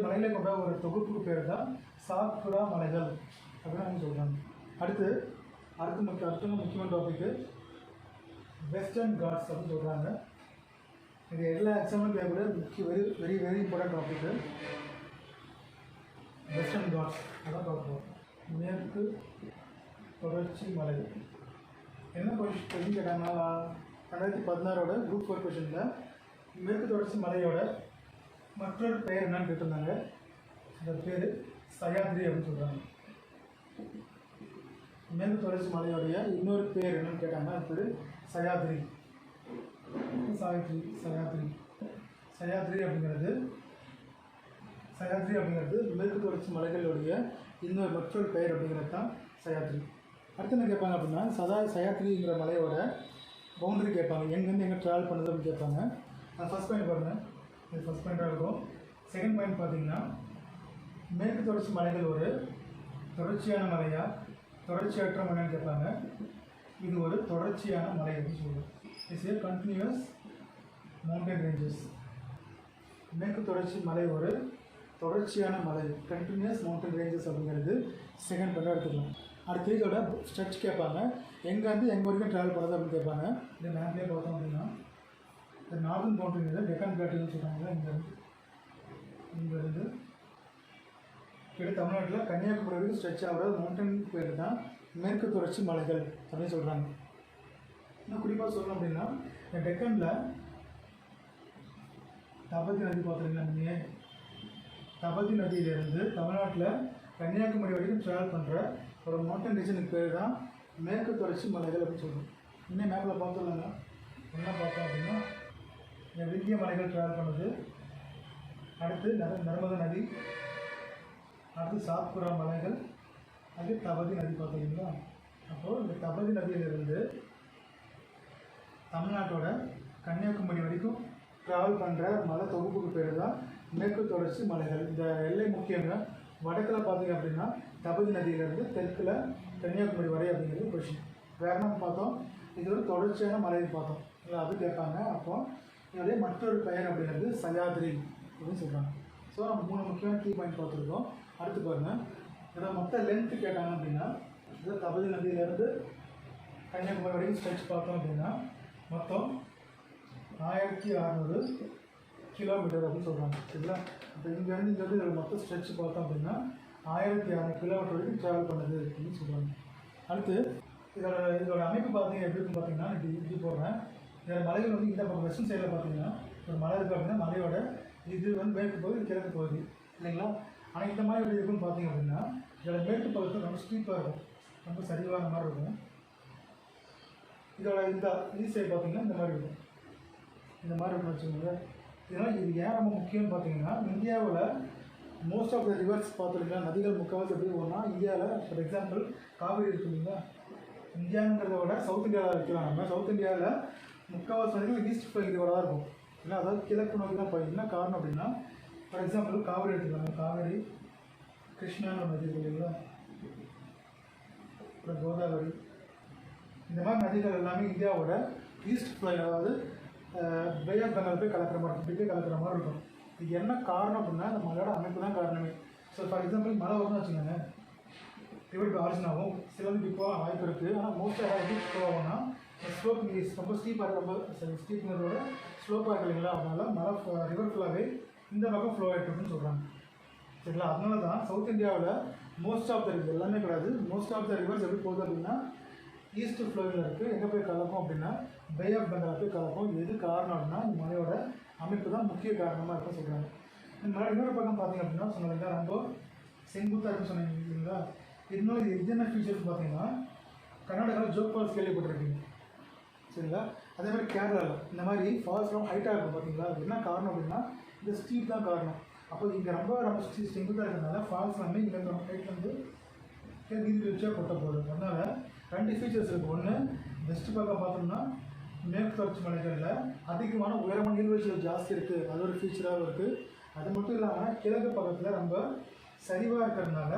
மலைகளை கொண்ட ஒரு தொகுப்புக்கு பேர் தான் சாத்புரா மலைகள் அப்படின்னு அவங்க சொல்கிறாங்க. அடுத்த முக்கியமான டாபிக்கு வெஸ்டர்ன் காட்ஸ் அப்படின்னு சொல்கிறாங்க. இது எல்லா எக்ஸாம்பிளும் கேட்கக்கூட very very important topic western Ghats. அதான் பார்ப்போம். மேற்கு தொடர்ச்சி மலை என்ன கொஸ்டின் கேட்டாங்கன்னா 2016 குரூப் 4 கொஸ்டினில் மேற்கு தொடர்ச்சி மலையோட மற்றொரு பெயர் என்னன்னு கேட்டிருந்தாங்க. அந்த பேர் சயாத்ரி அப்படின்னு சொல்கிறாங்க. மேற்கு தொடர்ச்சி மலையோடைய இன்னொரு பேர் என்னன்னு கேட்டாங்கன்னா அது பேர் சயாத்ரி. சயாத்ரி அப்படிங்கிறது மேற்கு தொடர்ச்சி மலைகளுடைய இன்னொரு மற்றொரு பெயர் அப்படிங்கிறது தான் சயாத்ரி. அடுத்து என்ன கேட்பாங்க அப்படின்னா, சயாத்ரிங்கிற மலையோட பவுண்டரி கேட்பாங்க. எங்கேருந்து எங்கே ட்ராவல் பண்ணுது அப்படின்னு கேட்பாங்க. ஃபஸ்ட் பாயிண்ட் பாருங்கள், இது ஃபஸ்ட் பாயிண்ட்டாக இருக்கும். செகண்ட் பாயிண்ட் பார்த்தீங்கன்னா, மேற்கு தொடர்ச்சி மலைகள் ஒரு தொடர்ச்சியான மலையா தொடர்ச்சியற்ற மலைன்னு கேட்பாங்க. இது ஒரு தொடர்ச்சியான மலை அப்படின்னு சொல்லுவோம். It's a continuous mountain ranges. மேற்கு தொடர்ச்சி மலை ஒரு தொடர்ச்சியான மலை, கண்டினியூஸ் மவுண்டன் ரேஞ்சஸ் அப்படிங்கிறது செகண்ட் பாயிண்டாக எடுத்துக்கலாம். அடுத்து இதோட ஸ்ட்ரெச் கேட்பாங்க. எங்கேருந்து எங்கே வரைக்கும் ட்ராவல் பண்ணுறது அப்படின்னு கேட்பாங்க. இந்த மேப்லேயே பார்த்தோம் அப்படின்னா இந்த நார்தன் பவுண்டரிங்கிறது டெக்கான் பிளாட்டியூன்னு சொல்கிறாங்க. இங்கேருந்து கிட்ட தமிழ்நாட்டில் கன்னியாகுமரி வரைக்கும் ஸ்ட்ரெச் ஆகிற மவுண்டன் பேர் தான் மேற்கு தொடர்ச்சி மலைகள் அப்படின்னு சொல்கிறாங்க. இன்னும் குறிப்பாக சொல்லணும் அப்படின்னா, இந்த டெக்கனில் தபதி நதி பார்த்துருங்களா, நீங்கள் தபதி நதியிலேருந்து தமிழ்நாட்டில் கன்னியாகுமரி வரைக்கும் ட்ராவல் பண்ணுற ஒரு மவுண்டன் ரீஜனுக்கு பேர் தான் மேற்கு தொடர்ச்சி மலைகள் அப்படின்னு சொல்கிறோம். இன்னும் மேப்பில் பார்த்தோம்னா என்ன பார்த்தோம் அப்படின்னா, இந்த விந்திய மலைகள் ட்ராவல் பண்ணுது. அடுத்து நர்மதா நதி, அடுத்து சாத்புரா மலைகள், அது தபதி நதி பார்த்தீங்களா. அப்போது இந்த தபதி நதியிலிருந்து தமிழ்நாட்டோட கன்னியாகுமரி வரைக்கும் ட்ராவல் பண்ணுற மலை தொகுப்புக்கு பேர் தான் மேற்கு தொடர்ச்சி மலைகள். இந்த எல்லை முக்கியங்க. வடக்கில் பார்த்தீங்க அப்படின்னா தபதி நதியிலேருந்து தெற்கில் கன்னியாகுமரி வரை அப்படிங்கிறது கொஷின். வேறு என்ன பார்த்தோம், இது ஒரு தொடர்ச்சியான மலையை பார்த்தோம் இல்லை, அது கேட்பாங்க. அப்போது இதோடைய மற்றொரு பெயர் அப்படிங்கிறது சயாத்ரி அப்படின்னு சொல்கிறாங்க. ஸோ நம்ம 3 முக்கியமான கீ பாயிண்ட் பார்த்துருக்கோம். அடுத்து பாருங்கள், இதோட மொத்த லென்த்து கேட்டாங்க அப்படின்னா, இது தபதி நதியிலேருந்து கன்னியாகுமரி வரைக்கும் ஸ்ட்ரெச் பார்த்தோம் அப்படின்னா மொத்தம் 1600 கிலோமீட்டர் அப்படின்னு சொல்கிறாங்க. சரிங்களா? இப்போ இங்கேருந்து இதோட மொத்த ஸ்ட்ரெச் பார்த்தோம் அப்படின்னா 1600 கிலோமீட்டர் வரைக்கும் ட்ராவல் பண்ணுது அப்படின்னு சொல்கிறாங்க. அடுத்து இதோட அமைப்பு பார்த்தீங்க எப்படி இருக்குன்னு பார்த்தீங்கன்னா, இப்படி போடுறேன். இதோட மலைகள் வந்து இந்த பக்கம் வெஸ்டர்ன் சைடில் பார்த்தீங்கன்னா ஒரு மலை இருக்குது அப்படின்னா மலையோட இது வந்து மேற்கு பகுதி, கிழக்கு பகுதி இல்லைங்களா. ஆனால் இந்த மாதிரி எப்படி இருக்குன்னு பார்த்தீங்க அப்படின்னா இதோட மேற்கு பகுதியில் ரொம்ப ஸ்டீப்பாக இருக்கும், ரொம்ப சரிவான மாதிரி இருக்கும். இதோட இந்த சைடு பார்த்தீங்கன்னா இந்த மாதிரி இருக்கும், இந்த மாதிரி இருக்குன்னு வச்சுக்கோங்க. இதனால் இது ஏன் ரொம்ப முக்கியம்னு பார்த்தீங்கன்னா, இந்தியாவில் மோஸ்ட் ஆஃப் த ரிவர்ஸ் பார்த்துருக்கீங்களா, நதிகள் முக்கால்வாசி எப்படி போனா இந்தியாவில். ஃபார் எக்ஸாம்பிள் காவிரி இருக்கு இல்லைங்களா, இந்தியாங்கிறத விட சவுத் இந்தியாவில் இருக்கலாம். நம்ம சவுத் இந்தியாவில் முக்கால்வாசி நதிகள் ஈஸ்ட் ஃப்ளோயிங் ரிவராக தான் இருக்கும், இல்லை அதாவது கிழக்கு நோக்கி தான் போய். என்ன காரணம் அப்படின்னா, ஃபார் எக்ஸாம்பிள் காவிரி எடுத்துக்கலாம், காவிரி, கிருஷ்ணான்னு ஒரு நதி இருக்கு இல்லைங்களா, அப்புறம் கோதாவரி, இந்த மாதிரி நதிகள் எல்லாமே இந்தியாவோட ஈஸ்ட் ஃப்ளோயிங், அதாவது பே ஆஃப் பெங்கால் போய் கலக்கிற மாதிரி இருக்கும், போய் கலக்கிற மாதிரி இருக்கும். இது என்ன காரணம் அப்படின்னா இந்த மலையோட அமைப்பு தான் காரணமே. ஸோ ஃபார் எக்ஸாம்பிள் மழை வரும்னு வச்சுக்கோங்க, ரிவர் ஆரிஜின் ஆகும், சிலருக்கு இப்போ வாய்ப்பு இருக்குது. ஆனால் மோஸ்ட்டாக எப்படி ஃப்ளோ ஆகும்னா ஸ்லோப் ரொம்ப ஸ்டீப்பாக ரொம்ப ஸ்டீப்னதோட ஸ்லோப்பாக இருக்கு இல்லைங்களா, அதனால் மழை ரிவர் ஃபுல்லாகவே இந்த பக்கம் ஃப்ளோ ஆகிட்டு இருக்குன்னு சொல்கிறாங்க. சரிங்களா, அதனால தான் சவுத் இந்தியாவில் மோஸ்ட் ஆஃப் த ரிவர் எல்லாமே கிடையாது, மோஸ்ட் ஆஃப் த ரிவர்ஸ் எப்படி போகுது அப்படின்னா ஈஸ்ட் ஃப்ளோவில் இருக்குது. எங்கே போய் கலக்கும் அப்படின்னா பே ஆஃப் பெங்கால் போய் கலக்கும். எது காரணம் அப்படின்னா இந்த மலையோட அமைப்பு தான் முக்கிய காரணமாக இருக்குன்னு சொல்கிறாங்க. இந்த மலை இன்னொரு பக்கம் பார்த்தீங்க அப்படின்னா சொன்னாங்க ரொம்ப செங்குத்தாக இருக்குன்னு சொன்னீங்க இல்லைங்களா. இதனால இது என்ன ஃபீச்சர்ஸ் பார்த்தீங்கன்னா, கர்நாடகாவில் ஜோக் ஃபால்ஸ் கேள்விப்பட்டிருக்கீங்க சரிங்களா. அதே மாதிரி கேரளாவில் இந்த மாதிரி ஃபால்ஸ்லாம் ஹைட்டாக இருக்கும் பார்த்தீங்களா. அது என்ன காரணம் அப்படின்னா இந்த ஸ்டீப் தான் காரணம். அப்போ இங்கே ரொம்ப செங்குத்தாக இருக்கிறதுனால ஃபால்ஸ் எல்லாமே இங்கே ஹைட்லேருந்து நீர் வீழ்ச்சியாக கொட்ட போகுது. அதனால் 2 ஃபீச்சர்ஸ் இருக்குது. ஒன்று வெஸ்ட் பக்கம் பார்த்தோம்னா மேற்கு தொடர்ச்சி மலைகளில் அதிகமான உயரமான நீர்வீழ்ச்சிகள் ஜாஸ்தி இருக்குது, அது ஒரு ஃபீச்சராகவும் இருக்குது. அது மட்டும் இல்லாமல் கிழக்கு பக்கத்தில் ரொம்ப சரிவாக இருக்கிறதுனால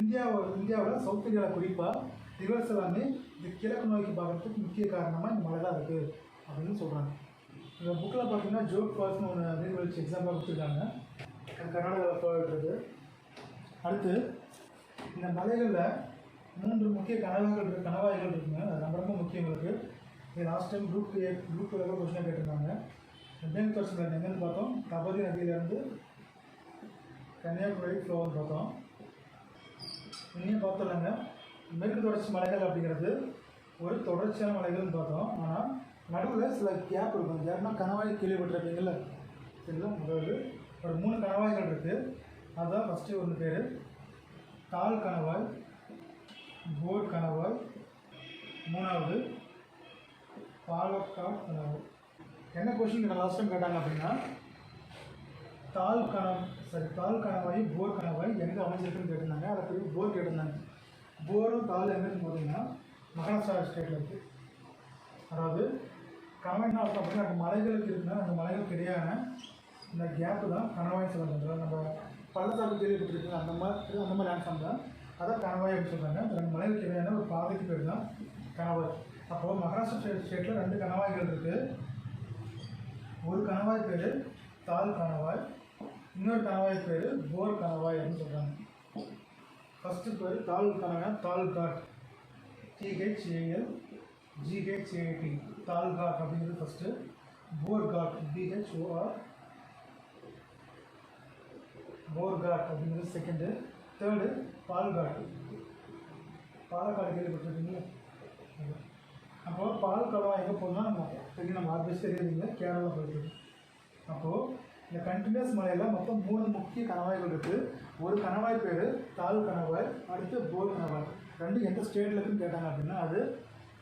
இந்தியாவில் சவுத் இந்தியாவில் குறிப்பாக ரிவர்ஸ் எல்லாமே இந்த கிழக்கு நோக்கி பார்க்குறதுக்கு முக்கிய காரணமாக இந்த மலை தான் இருக்குது அப்படின்னு சொல்கிறாங்க. இந்த புக்கில் பார்த்தீங்கன்னா ஜோக் ஃபால்ஸ்னு ஒன்று நீர்வீழ்ச்சி எக்ஸாம்பிளாக கொடுத்துருக்காங்க, கர்நாடகாவில் போயிட்டுருக்கு. அடுத்து இந்த மலைகளில் 3 முக்கிய கணவாய்கள் இருக்குங்க, அது ரொம்ப ரொம்ப முக்கியம் இருக்குது. இது லாஸ்ட் டைம் குரூப் 2 கொஸ்டினாக கேட்டிருந்தாங்க. மேற்கு தொடர்ச்சி மலை எங்கேருந்து பார்த்தோம், தபதி நதியிலேருந்து கன்னியாகுமரி ஃப்ளோன்னு பார்த்தோம். இன்னும் பார்த்தோம்னாங்க மேற்கு தொடர்ச்சி மலைகள் அப்படிங்கிறது ஒரு தொடர்ச்சியான மலைகள்னு பார்த்தோம். ஆனால் நடுவில் சில கேப் இருக்கும். கேப்னா கணவாய் கேள்விப்பட்டிருப்பீங்கள்ல சரிங்களா. அதாவது ஒரு 3 கணவாய்கள் இருக்குது. அதுதான் ஃபஸ்ட்டு ஒன்று பேர் தால் கணவாய், போர் கணவாய், 3வது பாலக்காட் கணவாய். என்ன கொஸ்டின் லாஸ்ட் டைம் கேட்டாங்க அப்படின்னா தால் கணவாய் போர் கணவாய் எங்கே அமைஞ்சிருக்குன்னு கேட்டிருந்தாங்க. அதை பிறகு போர் கேட்டிருந்தாங்க. போரும் தால் எங்கேன்னு பார்த்தீங்கன்னா மகாராஷ்டிரா ஸ்டேட்டில் இருக்குது. அதாவது கணவாய்னா அர்த்தம் அப்படின்னா அந்த மலைகளுக்கு இருக்குன்னா அந்த மலைகளுக்கு இடையான இந்த கேப்பு தான் கணவாய் சொல்லுறாங்க. நம்ம பள்ளத்தாக்கு கேள்விப்பட்டிருக்கீங்க, அந்த மாதிரி லேண்ட்ஃபார்ம் தான் அதான் கணவாய் அப்படின்னு சொல்கிறாங்க. அந்த 2 மலைகளுக்கு இடையான ஒரு பாதைக்கு பேர் தான் கணவாய். அப்போது மகாராஷ்டிரா ஸ்டேட்டில் 2 கணவாய்கள் இருக்குது. ஒரு கணவாய் பேர் தால் கணவாய், இன்னொரு கணவாய் பேர் போர் கணவாய் அப்படின்னு சொல்கிறாங்க. ஃபஸ்ட்டு பேர் தால் கணவாய், தால் காட், THALGHAT, தால் காட் அப்படிங்கிறது ஃபஸ்ட்டு. போர் காட், BHOR, போர் காட் அப்படிங்கிறது செகண்டு. தேர்டு பால்காட், பாலக்காடு கேள்விப்பட்டிருக்கீங்களா. அப்போது பால் கணவாய் எங்கே போகணும்னா நம்ம ஆர்பிஎஸ் தெரியுதுங்க, கேரளா போயிட்டு. அப்போது இந்த கண்டினியூஸ் மலையில் மொத்தம் 3 முக்கிய கணவாய்கள் இருக்குது. ஒரு கணவாய் பேர் தால் கணவாய், அடுத்து போர் கணவாய். 2 எந்த ஸ்டேட்டில் இருக்குன்னு கேட்டாங்க அப்படின்னா அது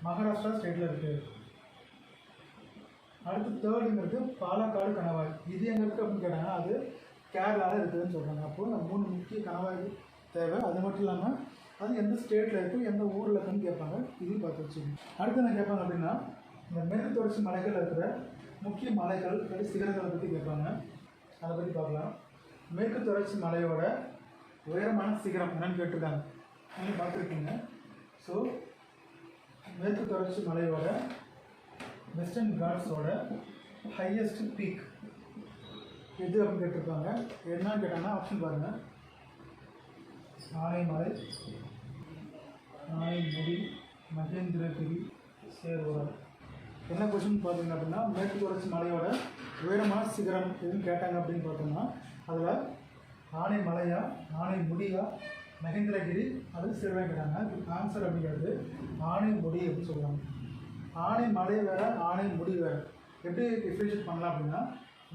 மகாராஷ்டிரா ஸ்டேட்டில் இருக்குது. அடுத்து தேர்டுங்கிறது பாலக்காடு கணவாய். இது எங்கே இருக்குது அப்படின்னு கேட்டாங்கன்னா அது கேரளாவில் இருக்குதுன்னு சொல்கிறாங்க. அப்போது நம்ம 3 முக்கிய கணவாய் தேவை. அது மட்டும் இல்லாமல் அது எந்த ஸ்டேட்டில் இருக்குது, எந்த ஊரில் இருக்குன்னு கேட்பாங்க. இதையும் பார்த்து வச்சுக்கோங்க. அடுத்து என்ன கேட்பாங்க அப்படின்னா இந்த மேற்கு தொடர்ச்சி மலைகளில் இருக்கிற முக்கிய மலைகள் சிகரங்களை பற்றி கேட்பாங்க. அதை பற்றி பார்க்கலாம். மேற்கு தொடர்ச்சி மலையோட உயரமான சிகரம் என்னன்னு கேட்டிருக்காங்க, நீங்கள் பார்த்துருக்கீங்க. ஸோ மேற்கு தொடர்ச்சி மலையோட வெஸ்டர்ன் காட்ஸோட ஹையஸ்ட் பீக் எது அப்படின்னு கேட்டிருக்காங்க. என்னன்னு கேட்டாங்கன்னா ஆப்ஷன் பாருங்கள்: ஆனைமலை, ஆனைமுடி, மகேந்திரகிரி, சேர்வரம். என்ன கொஸ்டின் பார்த்தீங்க அப்படின்னா மேற்கு தொடர்ச்சி மலையோட உயரமான சிகரம் எதுன்னு கேட்டாங்க அப்படின்னு பார்த்தோம்னா அதில் ஆனைமலையா, ஆனைமுடியா, மகேந்திரகிரி, அது சேர்வரம் கேட்டாங்க. ஆன்சர் அப்படிங்கிறது ஆனைமுடி அப்படின்னு சொல்லுவாங்க. ஆனைமலை வேறு, ஆனைமுடி வேறு. எப்படி டிஃப்ரென்ஷியேட் பண்ணலாம் அப்படின்னா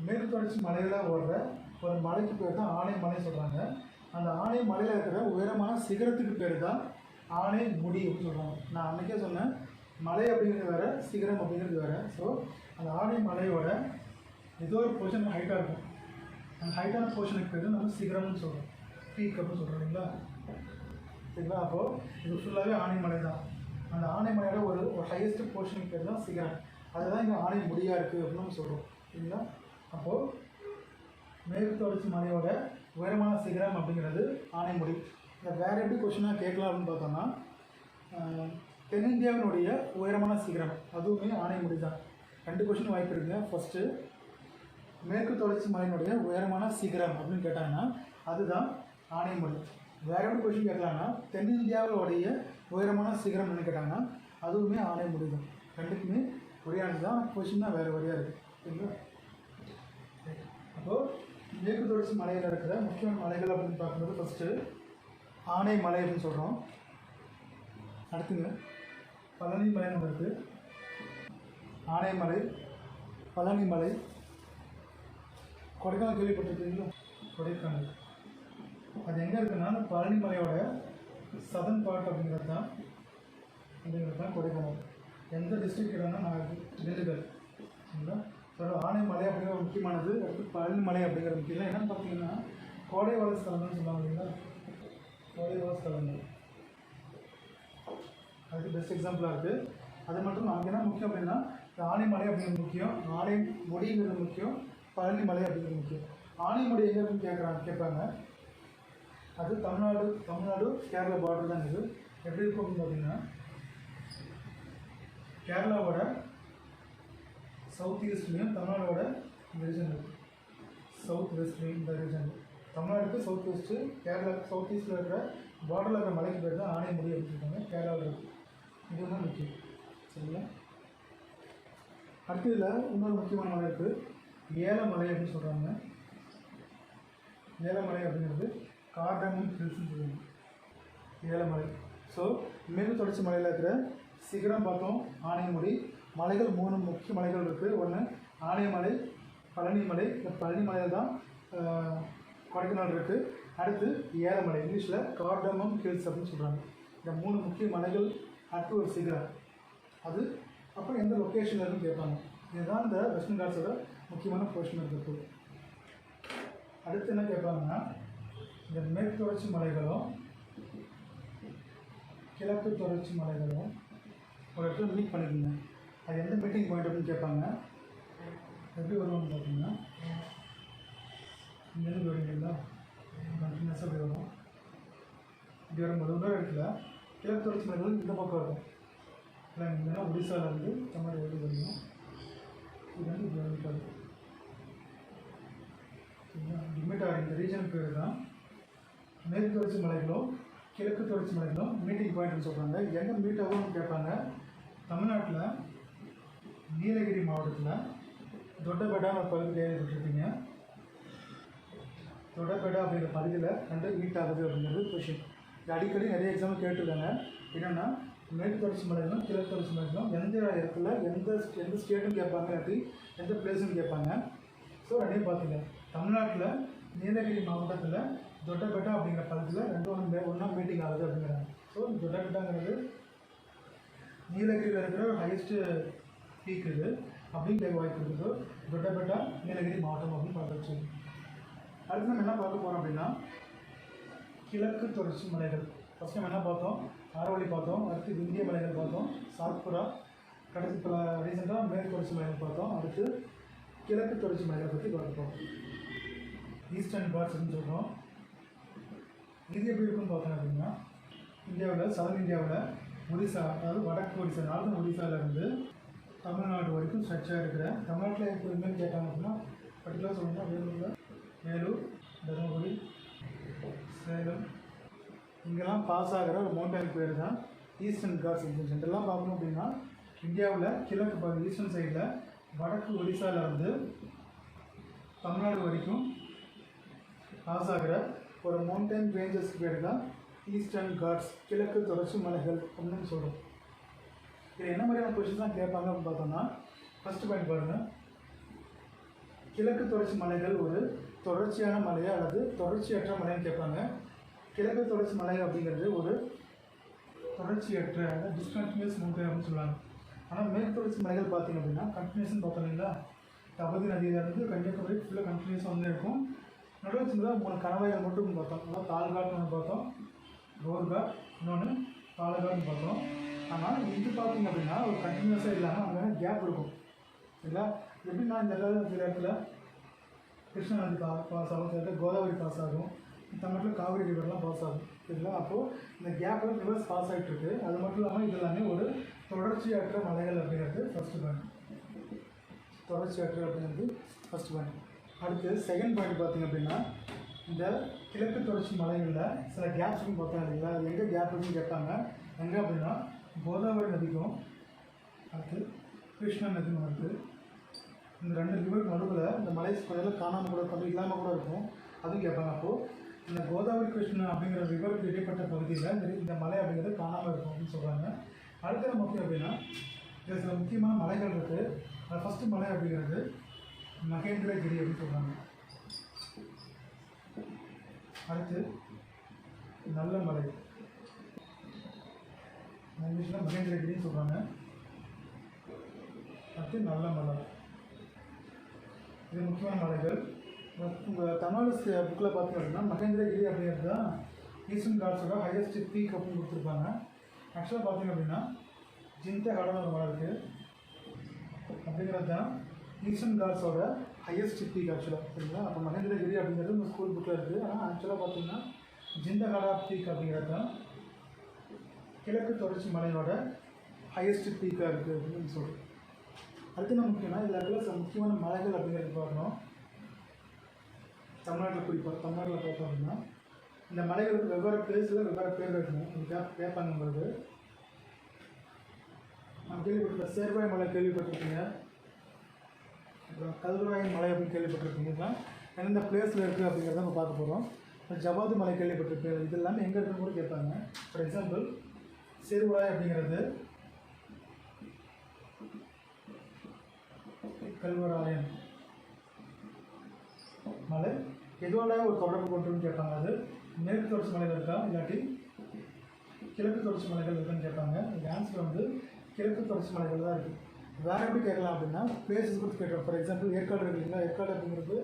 மேற்கு தொடர்ச்சி மலையில் ஓடுற ஒரு மலைக்கு பேர் தான் ஆனைமலை சொல்கிறாங்க. அந்த ஆனைமலையில் இருக்கிற உயரமான சிகரத்துக்கு பேர் தான் ஆனைமுடி அப்படின்னு சொல்கிறாங்க. நான் அன்றைக்கே சொன்னேன், மலை அப்படிங்கிறது வேறு, சிகரம் அப்படிங்கிறது வேறு. ஸோ அந்த ஆனை மலையோட ஏதோ ஒரு போர்ஷன் ஹைட்டாக இருக்கும். அந்த ஹைட்டான போர்ஷனுக்கு பேர் நம்ம சிகரம்னு சொல்கிறோம், பீக் அப்படின்னு சொல்கிறோம் இல்லைங்களா. சரிங்களா? அப்போது இது ஃபுல்லாகவே ஆனைமலை தான். அந்த ஆனைமலையோட ஒரு ஹையஸ்ட் போர்ஷனுக்கு பேர் தான் சிகரம். அதுதான் இங்கே ஆனை முடியாக இருக்குது அப்படின்னு நம்ம சொல்கிறோம். சரிங்களா? அப்போது மேற்கு தொடர்ச்சி மலையோட உயரமான சிகரம் அப்படிங்கிறது ஆனைமுடி. இதை வேறு எப்படி கொஷினாக கேட்கலாம் அப்படின்னு பார்த்தோம்னா, தென்னிந்தியாவினுடைய உயரமான சிகரம் அதுவுமே ஆனைமுடி தான். 2 கொஷின் வாய்ப்பு இருக்குங்க. ஃபஸ்ட்டு மேற்கு தொடர்ச்சி மலையினுடைய உயரமான சிகரம் அப்படின்னு கேட்டாங்கன்னா அதுதான் ஆனைமுடி. வேறு எப்படி கொஷின் கேட்கலான்னா, தென்னிந்தியாவுடைய உயரமான சிகரம் என்ன கேட்டாங்கன்னா அதுவுமே ஆனைமுடி தான். 2க்குமே ஒரேயானது தான், கொஷின் தான் வேறு வழியாக இருக்குது. சரிங்களா? அப்போது மேற்கு தொடர்ச்சி மலையில் இருக்கிற முக்கியமான மலைகள் அப்படின்னு பார்க்கும்போது ஃபஸ்ட்டு ஆனைமலை அப்படின்னு சொல்கிறோம். அடுத்துங்க பழனி மலைன்னு ஒன்று இருக்குது. ஆனைமலை, பழனிமலை, கொடைக்கானல் கேள்விப்பட்டிருக்கீங்களா? கொடைக்கானல் அது எங்கே இருக்குன்னா பழனி மலையோட சதன் பார்ட் அப்படிங்கிறது தான் கொடைக்கானல். எந்த டிஸ்ட்ரிக்ட் இடம்னா நான் திண்டுக்கல். சரிங்களா? ஸோ ஆனைமலை அப்படிங்கிற முக்கியமானது. அடுத்து பழனிமலை அப்படிங்கிற முக்கியம் என்னென்னு பார்த்தீங்கன்னா கோடை வாழ ஸ்தலங்கள்னு சொல்லுவாங்க இல்லைங்களா. கோடை வாழ ஸ்தலங்கள் அதுக்கு பெஸ்ட் எக்ஸாம்பிளாக இருக்குது. அது மட்டும் நமக்கு என்ன முக்கியம் அப்படின்னா ஆனைமலை அப்படிங்கிறது முக்கியம், ஆனை முடிங்கிறது முக்கியம், பழனிமலை அப்படிங்கிறது முக்கியம். ஆனைமுடி எங்கே இருக்குன்னு கேட்பாங்க. அது தமிழ்நாடு கேரளா பார்டர் தான். இது எப்படி இருக்கும் அப்படின்னு பார்த்தீங்கன்னா கேரளாவோட சவுத் ஈஸ்ட்லேயும் தமிழ்நாடோட இந்த ரீஜன் இருக்குது. சவுத் வெஸ்ட்லேயும் இந்த ரீஜன். தமிழ்நாடுக்கு சவுத் வெஸ்ட்டு, கேரளா சவுத் ஈஸ்ட்டில் இருக்கிற பார்டரில் இருக்கிற மலைக்கு பேர் தான் ஆனைமுடி அப்படின்னு சொல்லுவாங்க. கேரளாவில் இருக்குது. இதுதான் முக்கியம். சரிங்களா? அடுத்து இதில் இன்னொரு முக்கியமான மலை இருக்குது, ஏலமலை அப்படின்னு சொல்கிறாங்க. ஏலமலை அப்படிங்கிறது கார்டமம் ஹில்ஸ்ன்னு சொல்லுவாங்க. ஏலமலை. ஸோ மேற்கு தொடர்ச்சி மலையில் இருக்கிற சிகரம் பார்த்தோம், ஆனைமுடி. மலைகள் 3 முக்கிய மலைகள் இருக்குது. ஒன்று ஆனைமலை, பழனிமலை. இந்த பழனிமலையில் தான் கொடைக்கானல் இருக்குது. அடுத்து ஏலமலை, இங்கிலீஷில் கார்டமம் ஹில்ஸ் அப்படின்னு சொல்கிறாங்க. இந்த 3 முக்கிய மலைகள் அடுத்து ஒரு சிகரம். அது அப்புறம் எந்த லொக்கேஷனில் இருக்குன்னு கேட்பாங்க. இதுதான் இந்த வெஸ்டர்ன் காட்ஸோட முக்கியமான போர்ஷன் இருக்குது. அடுத்து என்ன கேட்பாங்கன்னா, இந்த மேற்கு தொடர்ச்சி மலைகளும் கிழக்கு தொடர்ச்சி மலைகளும் ஒரு இடத்துல மீட் பண்ணிக்கோங்க. அது எந்த மீட்டிங் பாயிண்ட் அப்படின்னு கேட்பாங்க. எப்படி வருவோம்னு பார்த்தீங்கன்னா இங்கேருந்து வருவீங்களா, கண்டினியூஸாக அப்படி வரும். இப்படி வரும்போது இன்னொரு இடத்துல கிழக்கு தொடர்ச்சி மலைகள் இந்த பக்கம் இருக்கும். இல்லை இங்கேனா ஒடிசாவிலேருந்து தமிழ் எப்படி வரணும், இது வந்து இப்படி வந்துட்டாரு. டிமிட்டார் இந்த ரீஜன் பேர் தான் மேற்கு தொடர்ச்சி மலைகளும் கிழக்கு தொடர்ச்சி மலைகளும் மீட்டிங் பாயிண்ட்னு சொல்கிறாங்க. எங்கே மீட் ஆகும்னு கேட்பாங்க. தமிழ்நாட்டில் நீலகிரி மாவட்டத்தில் தொட்டபெட்டான்னு ஒரு பகுதி கேள்விப்பட்டிருப்பீங்க. தொட்டபெட்டா அப்படிங்கிற பகுதியில் 2 மீட் ஆகுது அப்படிங்கிறது கொஷின். இது அடிக்கடி நிறைய எக்ஸாம்பிள் கேட்டுருக்காங்க. என்னென்னா மேற்கு தொடர்ச்சி மலைகளும் கிழக்கு தொடர்ச்சி மலைகளும் எந்த இடத்துல எந்த ஸ்டேட்டுன்னு கேட்பாங்க, இல்லாட்டி எந்த பிளேஸுன்னு கேட்பாங்க. ஸோ ரெண்டையும் பார்த்துங்க. தமிழ்நாட்டில் நீலகிரி மாவட்டத்தில் தொட்டபெட்டா அப்படிங்கிற பகுதியில் ஒன்றா மீட்டிங் ஆகுது அப்படிங்கிறாங்க. ஸோ தொட்டபெட்டாங்கிறது நீலகிரியில் இருக்கிற ஹையஸ்ட்டு பீக் இது அப்படின்னு கேட்க வாய்ப்பு இருக்குது. தொட்டபெட்டா நீலகிரி மாவட்டம் அப்படின்னு பார்த்து. அடுத்து நம்ம என்ன பார்க்க போகிறோம் அப்படின்னா கிழக்கு தொடர்ச்சி மலைகள். ஃபஸ்ட் நம்ம என்ன பார்த்தோம், ஆரோவலி பார்த்தோம். அடுத்து விந்திய மலைகள் பார்த்தோம், சாத்புரா. கடைசி இப்போ ரீசெண்டாக மேற்கு தொடர்ச்சி மலைகள் பார்த்தோம். அடுத்து கிழக்கு தொடர்ச்சி மலைகளை பற்றி பார்ப்போம். ஈஸ்டர்ன் காட்ஸ் அப்படின்னு சொல்கிறோம். இது எப்படி இருக்குன்னு பார்த்தோம் அப்படின்னா இந்தியாவில் சதன் இந்தியாவில் ஒடிசா, அதாவது வடக்கு ஒடிசா, நார்தன் ஒடிசாவிலேருந்து தமிழ்நாடு வரைக்கும் ஸ்ட்ரெச்சாக இருக்கிற, தமிழ்நாட்டில் இப்போ என்னன்னு கேட்டாங்க அப்படின்னா பர்டிகுலராக சொல்லணும்னா வேலூர், தருமபுரி, சேலம் இங்கெல்லாம் பாஸ் ஆகிற ஒரு மவுண்டன் பேர் தான் ஈஸ்டர்ன் காட்ஸ். இதெல்லாம் பார்க்கணும் அப்படின்னா இந்தியாவில் கிழக்கு பகுதி ஈஸ்டர்ன் சைடில் வடக்கு ஒடிசாவிலேருந்து தமிழ்நாடு வரைக்கும் பாஸ் ஆகிற ஒரு மவுண்டன் ரேஞ்சஸ்க்கு பேர் தான் ஈஸ்டர்ன் காட்ஸ், கிழக்கு தொடர்ச்சி மலைகள் அப்படின்னு சொல்கிறோம். இது என்ன மாதிரியான கொஷின்ஸ் தான் கேட்பாங்க அப்படின்னு பார்த்தோம்னா ஃபஸ்ட்டு பாயிண்ட் பாருங்கள். கிழக்கு தொடர்ச்சி மலைகள் ஒரு தொடர்ச்சியான மலையா அல்லது தொடர்ச்சியற்ற மலைன்னு கேட்பாங்க. கிழக்கு தொடர்ச்சி மலை அப்படிங்கிறது ஒரு தொடர்ச்சியற்ற டிஸ்கண்டினியூஸ் மவுண்டன் அப்படின்னு சொல்லுவாங்க. ஆனால் மேற்கு தொடர்ச்சி மலைகள் பார்த்தீங்க அப்படின்னா கண்டினியூஸ்னு பார்த்தோம் இல்லைங்களா, தபதி நதியிலேருந்து கன்னியாகுமரி ஃபுல்லாக கண்டினியூஸாக வந்து இருக்கும். நடுவில் சின்னதாக 3 கணவாய்கள் மட்டும் பார்த்தோம். அதாவது தாழ்காட்னு ஒன்று பார்த்தோம், ரோர்காட், இன்னொன்று தாழ்காட்னு பார்த்தோம். ஆனால் இது பார்த்தீங்க அப்படின்னா ஒரு கண்டினியூஸாக இல்லாமல் அங்கே கேப் இருக்கும் சரிங்களா. எப்படின்னா இந்த இடத்துல கிருஷ்ணா நதி பாஸ் ஆகும், சில இடத்துல கோதாவரி பாஸ் ஆகும், தமிழ்நாட்டில் காவிரி ரிவர்லாம் பாஸ் ஆகும் சரிங்களா. அப்போது இந்த கேப்பில் ரிவர்ஸ் பாஸ் ஆகிட்டு இருக்கு. அது மட்டும் இல்லாமல் இது எல்லாமே ஒரு தொடர்ச்சியற்ற மலைகள் அப்படிங்கிறது ஃபஸ்ட்டு பாயிண்ட். தொடர்ச்சியற்ற அப்படிங்கிறது ஃபஸ்ட் பாயிண்ட். அடுத்து செகண்ட் பாயிண்ட் பார்த்திங்க அப்படின்னா இந்த கிழக்கு தொடர்ச்சி மலைகளில் சில கேப்ஸ்னு பார்த்தோம் இல்லைங்களா. அது எங்கே கேப் இருக்குன்னு கேட்பாங்க. எங்கே அப்படின்னா கோதாவரி நதிக்கும் அடுத்து கிருஷ்ணா நதிக்கும் இருக்குது. இந்த 2 ரிவருக்கு நடுவில் இந்த மலை கொஞ்சம் காணாமல் கூட கொஞ்சம் இல்லாமல் கூட இருக்கும், அதுவும் கேட்பாங்க. அப்போது இந்த கோதாவரி கிருஷ்ணா அப்படிங்கிற ரிவருக்கு இடைப்பட்ட பகுதியில் இந்த மலை அப்படிங்கிறது காணாமல் இருக்கும் அப்படின்னு சொல்கிறாங்க. அடுத்த முக்கியம் அப்படின்னா இதில் சில முக்கியமான மலைகள் இருக்குது. அது ஃபஸ்ட்டு மலை அப்படிங்கிறது மகேந்திரகிரி அப்படின்னு சொல்கிறாங்க. அடுத்து நல்ல மலை, இங்கிலீஷில் மகேந்திரகிரின்னு சொல்கிறாங்க. அடுத்து நல்ல மலை, இது முக்கியமான மலைகள். உங்கள் தமிழ் புக்கில் பார்த்தீங்க அப்படின்னா மகேந்திரகிரி அப்படிங்கிறது தான் ஈஸ்டர்ன் காட்ஸோட ஹையஸ்ட் பீக் அப்படின்னு கொடுத்துருப்பாங்க. ஆக்சுவலாக பார்த்தீங்க அப்படின்னா ஜிந்தகடான ஒரு மலை இருக்குது அப்படிங்கிறது தான் ஈஸ்டர்ன் காட்ஸோட ஹையஸ்ட் பீக் ஆக்சுவலாக சரிங்களா. அப்போ மகேந்திரகிரி அப்படிங்கிறது உங்கள் ஸ்கூல் புக்கில் இருக்குது. ஆனால் ஆக்சுவலாக பார்த்தீங்கன்னா ஜிந்தகடா பீக் அப்படிங்கிறது தான் கிழக்கு தொடர்ச்சி மலையோட ஹையஸ்ட் பீக்காக இருக்குது அப்படின்னு சொல்கிறேன். அடுத்து என்ன முக்கியம்னா இதில் இருக்கிற சில முக்கியமான மலைகள் அப்படிங்கிறது பார்க்கணும். தமிழ்நாட்டில் குறிப்பாக தமிழ்நாட்டில் பார்த்தோம் அப்படின்னா இந்த மலைகளுக்கு வெவ்வேறு பிளேஸில் வெவ்வேறு பேர் இருக்கணும். இதுக்காக கேட்பாங்கிறது நான் கேள்விப்பட்டிருக்க சேர்வாய் மலை கேள்விப்பட்டிருக்கீங்க, அப்புறம் கல்வராயன் மலை அப்படின்னு கேள்விப்பட்டிருக்கீங்க. இதுதான் எந்தெந்த பிளேஸில் இருக்குது அப்படிங்கிறத நம்ம பார்க்க போகிறோம். ஜவாது மலை கேள்விப்பட்டிருக்கு, இது எல்லாமே எங்கே இருக்குன்னு கூட கேட்பாங்க. ஃபார் எக்ஸாம்பிள் சேர்வாய் அப்படிங்கிறது கல்வராயன் மலை எதோட ஒரு தொடர்பு கொண்டுன்னு கேட்பாங்க. அது மேற்கு தொடர்ச்சி மலைகள் இருக்கா இல்லாட்டி கிழக்கு தொடர்ச்சி மலைகள் இருக்குன்னு கேட்பாங்க. இந்த ஆன்சர் வந்து கிழக்கு தொடர்ச்சி மலைகள் தான் இருக்குது. வேறு எப்படி கேட்கலாம் அப்படின்னா பிளேஸஸ் கொடுத்து கேட்குறோம். ஃபார் எக்ஸாம்பிள் ஏற்காடு இருக்கு இல்லைங்களா, ஏற்காடு அப்படிங்கிறது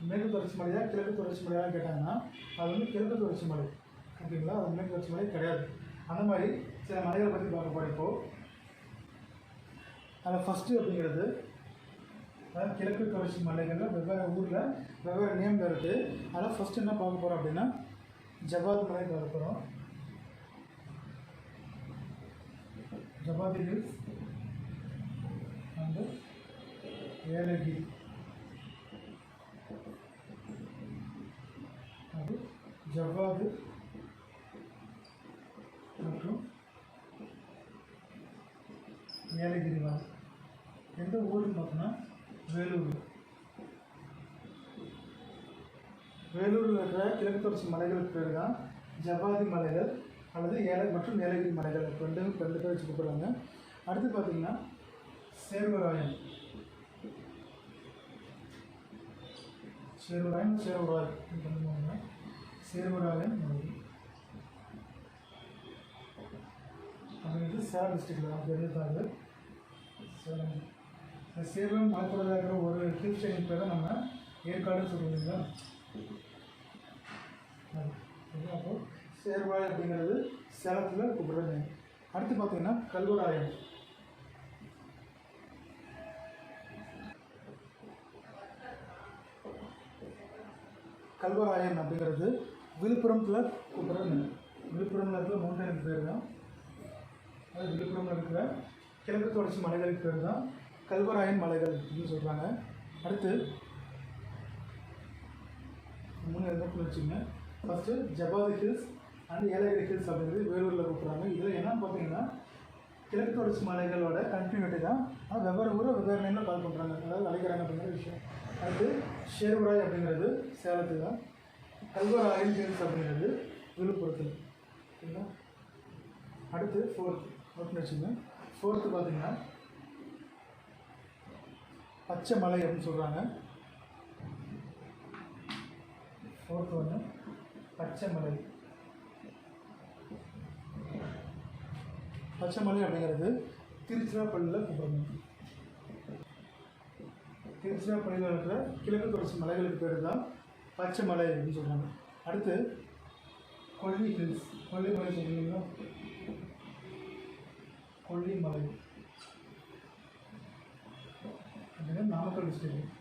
மேற்கு தொடர்ச்சி மலையா கிழக்கு தொடர்ச்சி மலையாக கேட்டாங்கன்னா அது வந்து கிழக்கு தொடர்ச்சி மலை ஓகேங்களா, அது மேற்கு தொடர்ச்சி மலை கிடையாது. அந்த மாதிரி சில மலைகளை பற்றி பார்க்க போகிறோம். இப்போது அதில் ஃபஸ்ட்டு அப்படிங்கிறது அதாவது கிழக்கு தொடர்ச்சி மலைகளில் வெவ்வேறு ஊரில் வெவ்வேறு நேம் இருக்குது. அதில் ஃபஸ்ட்டு என்ன பார்க்க போகிறோம் அப்படின்னா ஜவாத் மலை பார்க்க போகிறோம். ஜவாதி ஹில்ஸ் அண்டு ஏலகிரி, அது ஜவ்வாது மற்றும் ஏலகிரி மலை. எந்த ஊருன்னு பார்த்தோன்னா வேலூர். வேலூரில் இருக்கிற கிழக்கு தொடர்ச்சி மலைகளுக்கு பேர் தான் ஜவாதி மலைகள் அல்லது மற்றும் ஏலகிரி மலைகள். ரெண்டு பேர் வச்சு கூப்பிடுறாங்க. அடுத்து பார்த்தீங்கன்னா சேர்வராயன் மலை அப்படிங்கிறது சேலம் டிஸ்ட்ரிக்டில் தான் தெரிஞ்சுட்டாங்க. சேலம் சேலம் மலைப்பகுதியில் இருக்கிற ஒரு ஹில் ஸ்டேஷன் பேர் தான் நம்ம ஏற்காடுன்னு சொல்லுவோம் இல்லைங்களா. அப்போ சேர்வாய் அப்படிங்கிறது சேலத்தில் கூப்பிடுறது. அடுத்து பார்த்தீங்கன்னா கல்வராயன். கல்வராயன் அப்படிங்கிறது விழுப்புரத்தில் கூப்பிடுறது. விழுப்புரமில் இருக்கிற மவுண்டனுக்கு பேர் தான், அது விழுப்புரமில் இருக்கிற கிழக்கு தொடர்ச்சி மலைகளுக்கு பேர் தான் கல்வராயன் மலைகள் அப்படின்னு சொல்கிறாங்க. அடுத்து 3 இடத்துல வச்சுங்க. First Javadi hills and Yelagiri hills அப்படிங்கிறது வேலூரில் கூப்பிட்றாங்க. இதில் என்னன்னு பார்த்தீங்கன்னா கிழக்கு தொடர்ச்சி மலைகளோட கண்டினியூட்டி தான், ஆனால் வெவ்வேறு ஊரை வெவ்வேறு நேமில் கால் பண்ணுறாங்க, அதாவது அழைக்கிறாங்க அப்படிங்கிற விஷயம். அடுத்து ஷேர்வராய் அப்படிங்கிறது சேலத்தில் தான், கல்வராயன் ஹில்ஸ் அப்படிங்கிறது விழுப்புரத்தில் ஓகேங்களா. அடுத்து ஃபோர்த்து வச்சுங்க. ஃபோர்த்து பார்த்தீங்கன்னா பச்சை மலை அப்படின்னு சொல்கிறாங்க. ஃபோர்த்து ஒன்று பச்சை மலை. பச்சைமலை அப்படிங்கிறது திருச்சிராப்பள்ளியில் குப்பரமேடு. திருச்சிராப்பள்ளியில் இருக்கிற கிழக்கு தொடர்ச்சி மலைகளுக்கு பேர் தான் பச்சைமலை அப்படின்னு சொல்கிறாங்க. அடுத்து கொல்லி ஹில்ஸ், கொல்லிமலை சொல்கிறீங்களா, கொல்லிமலை அப்படிங்கிறது நாமக்கல் டிஸ்ட்ரிக்ட்.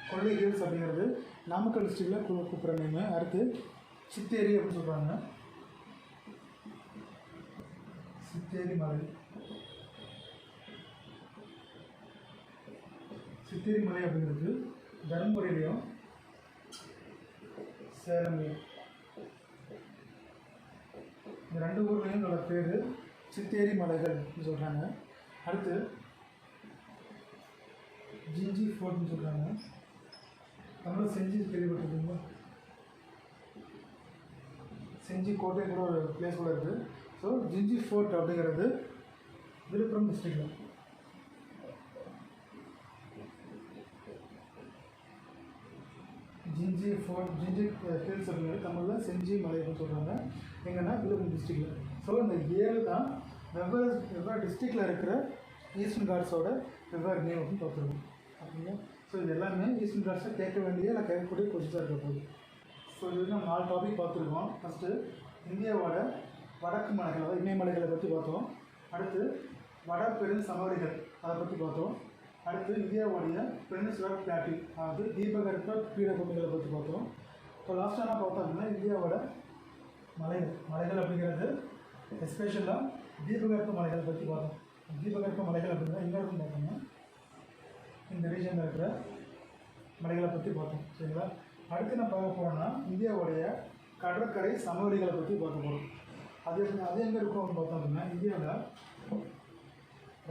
கொல்லி ஹில்ஸ் அப்படிங்கிறது நாமக்கல் டிஸ்ட்ரிக்டில் கூப்பிட்ற நேமு. அடுத்து சித்தேரி அப்படின்னு சொல்கிறாங்க, சித்தேரி மலை. சித்தேரி மலை அப்படிங்கிறது தருமபுரியிலையும் சேலம்லையும், இந்த 2 ஊர்லேயும் இதோட பேர் சித்தேரி மலைகள் அப்படின்னு சொல்கிறாங்க. அடுத்து ஜிஞ்சி ஃபோர்ட்னு சொல்கிறாங்க. தமிழ் செஞ்சி கேள்விப்பட்டிருக்கீங்களா? செஞ்சி கோட்டை கூட ஒரு பிளேஸ் கூட இருக்குது. ஸோ ஜிஞ்சி ஃபோர்ட் அப்படிங்கிறது விழுப்புரம் டிஸ்ட்ரிக்டில். ஜிஞ்சி ஃபோர்ட், ஜிஞ்சி ஹில்ஸ் அப்படிங்கிறது தமிழில் செஞ்சி மலை அப்படின்னு சொல்கிறாங்க. எங்கன்னா விழுப்புரம் டிஸ்ட்ரிக்டில். ஸோ இந்த 7 தான் வெவ்வேறு டிஸ்ட்ரிக்டில் இருக்கிற ஈஸ்டர்ன் காட்ஸோட வெவ்வேறு நேம் அப்படின்னு பார்த்துருக்கோம். அப்படிங்களா? ஸோ இது எல்லாமே ஈஸ்டர்ன் காட்ஸில் கேட்க வேண்டிய இல்லை கேட்கக்கூடிய கொஸ்டின்ஸாக இருக்க போகுது. ஸோ இது நம்ம 4 டாபிக் பார்த்துருக்கோம். ஃபஸ்ட்டு இந்தியாவோட வடக்கு மலைகள், அதாவது இமயமலைகளை பற்றி பார்த்தோம். அடுத்து வட பெரும் சமவெளிகள் அதை பற்றி பார்த்தோம். அடுத்து இந்தியாவுடைய பெனின்சுலர் பிளாட்டி, அதாவது தீபகற்ப பீடபூமிகளை பற்றி பார்த்தோம். இப்போ லாஸ்ட்டாக நான் பார்த்தோம் அப்படின்னா இந்தியாவோட மலைகள் அப்படிங்கிறது எஸ்பெஷலாக தீபகற்ப மலைகளை பற்றி பார்த்தோம். தீபகற்ப மலைகள் அப்படின்னா எங்கே இருக்குன்னு பார்த்தோம்னா இந்த ரீஜனில் இருக்கிற மலைகளை பற்றி பார்த்தோம். சரிங்களா? அடுத்து நான் பார்க்க போகிறோன்னா இந்தியாவுடைய கடற்கரை சமவெளிகளை பற்றி பார்க்க போகிறோம். அது எங்கே இருக்கும் அப்படின்னு பார்த்தோம் அப்படின்னா இந்தியாவில்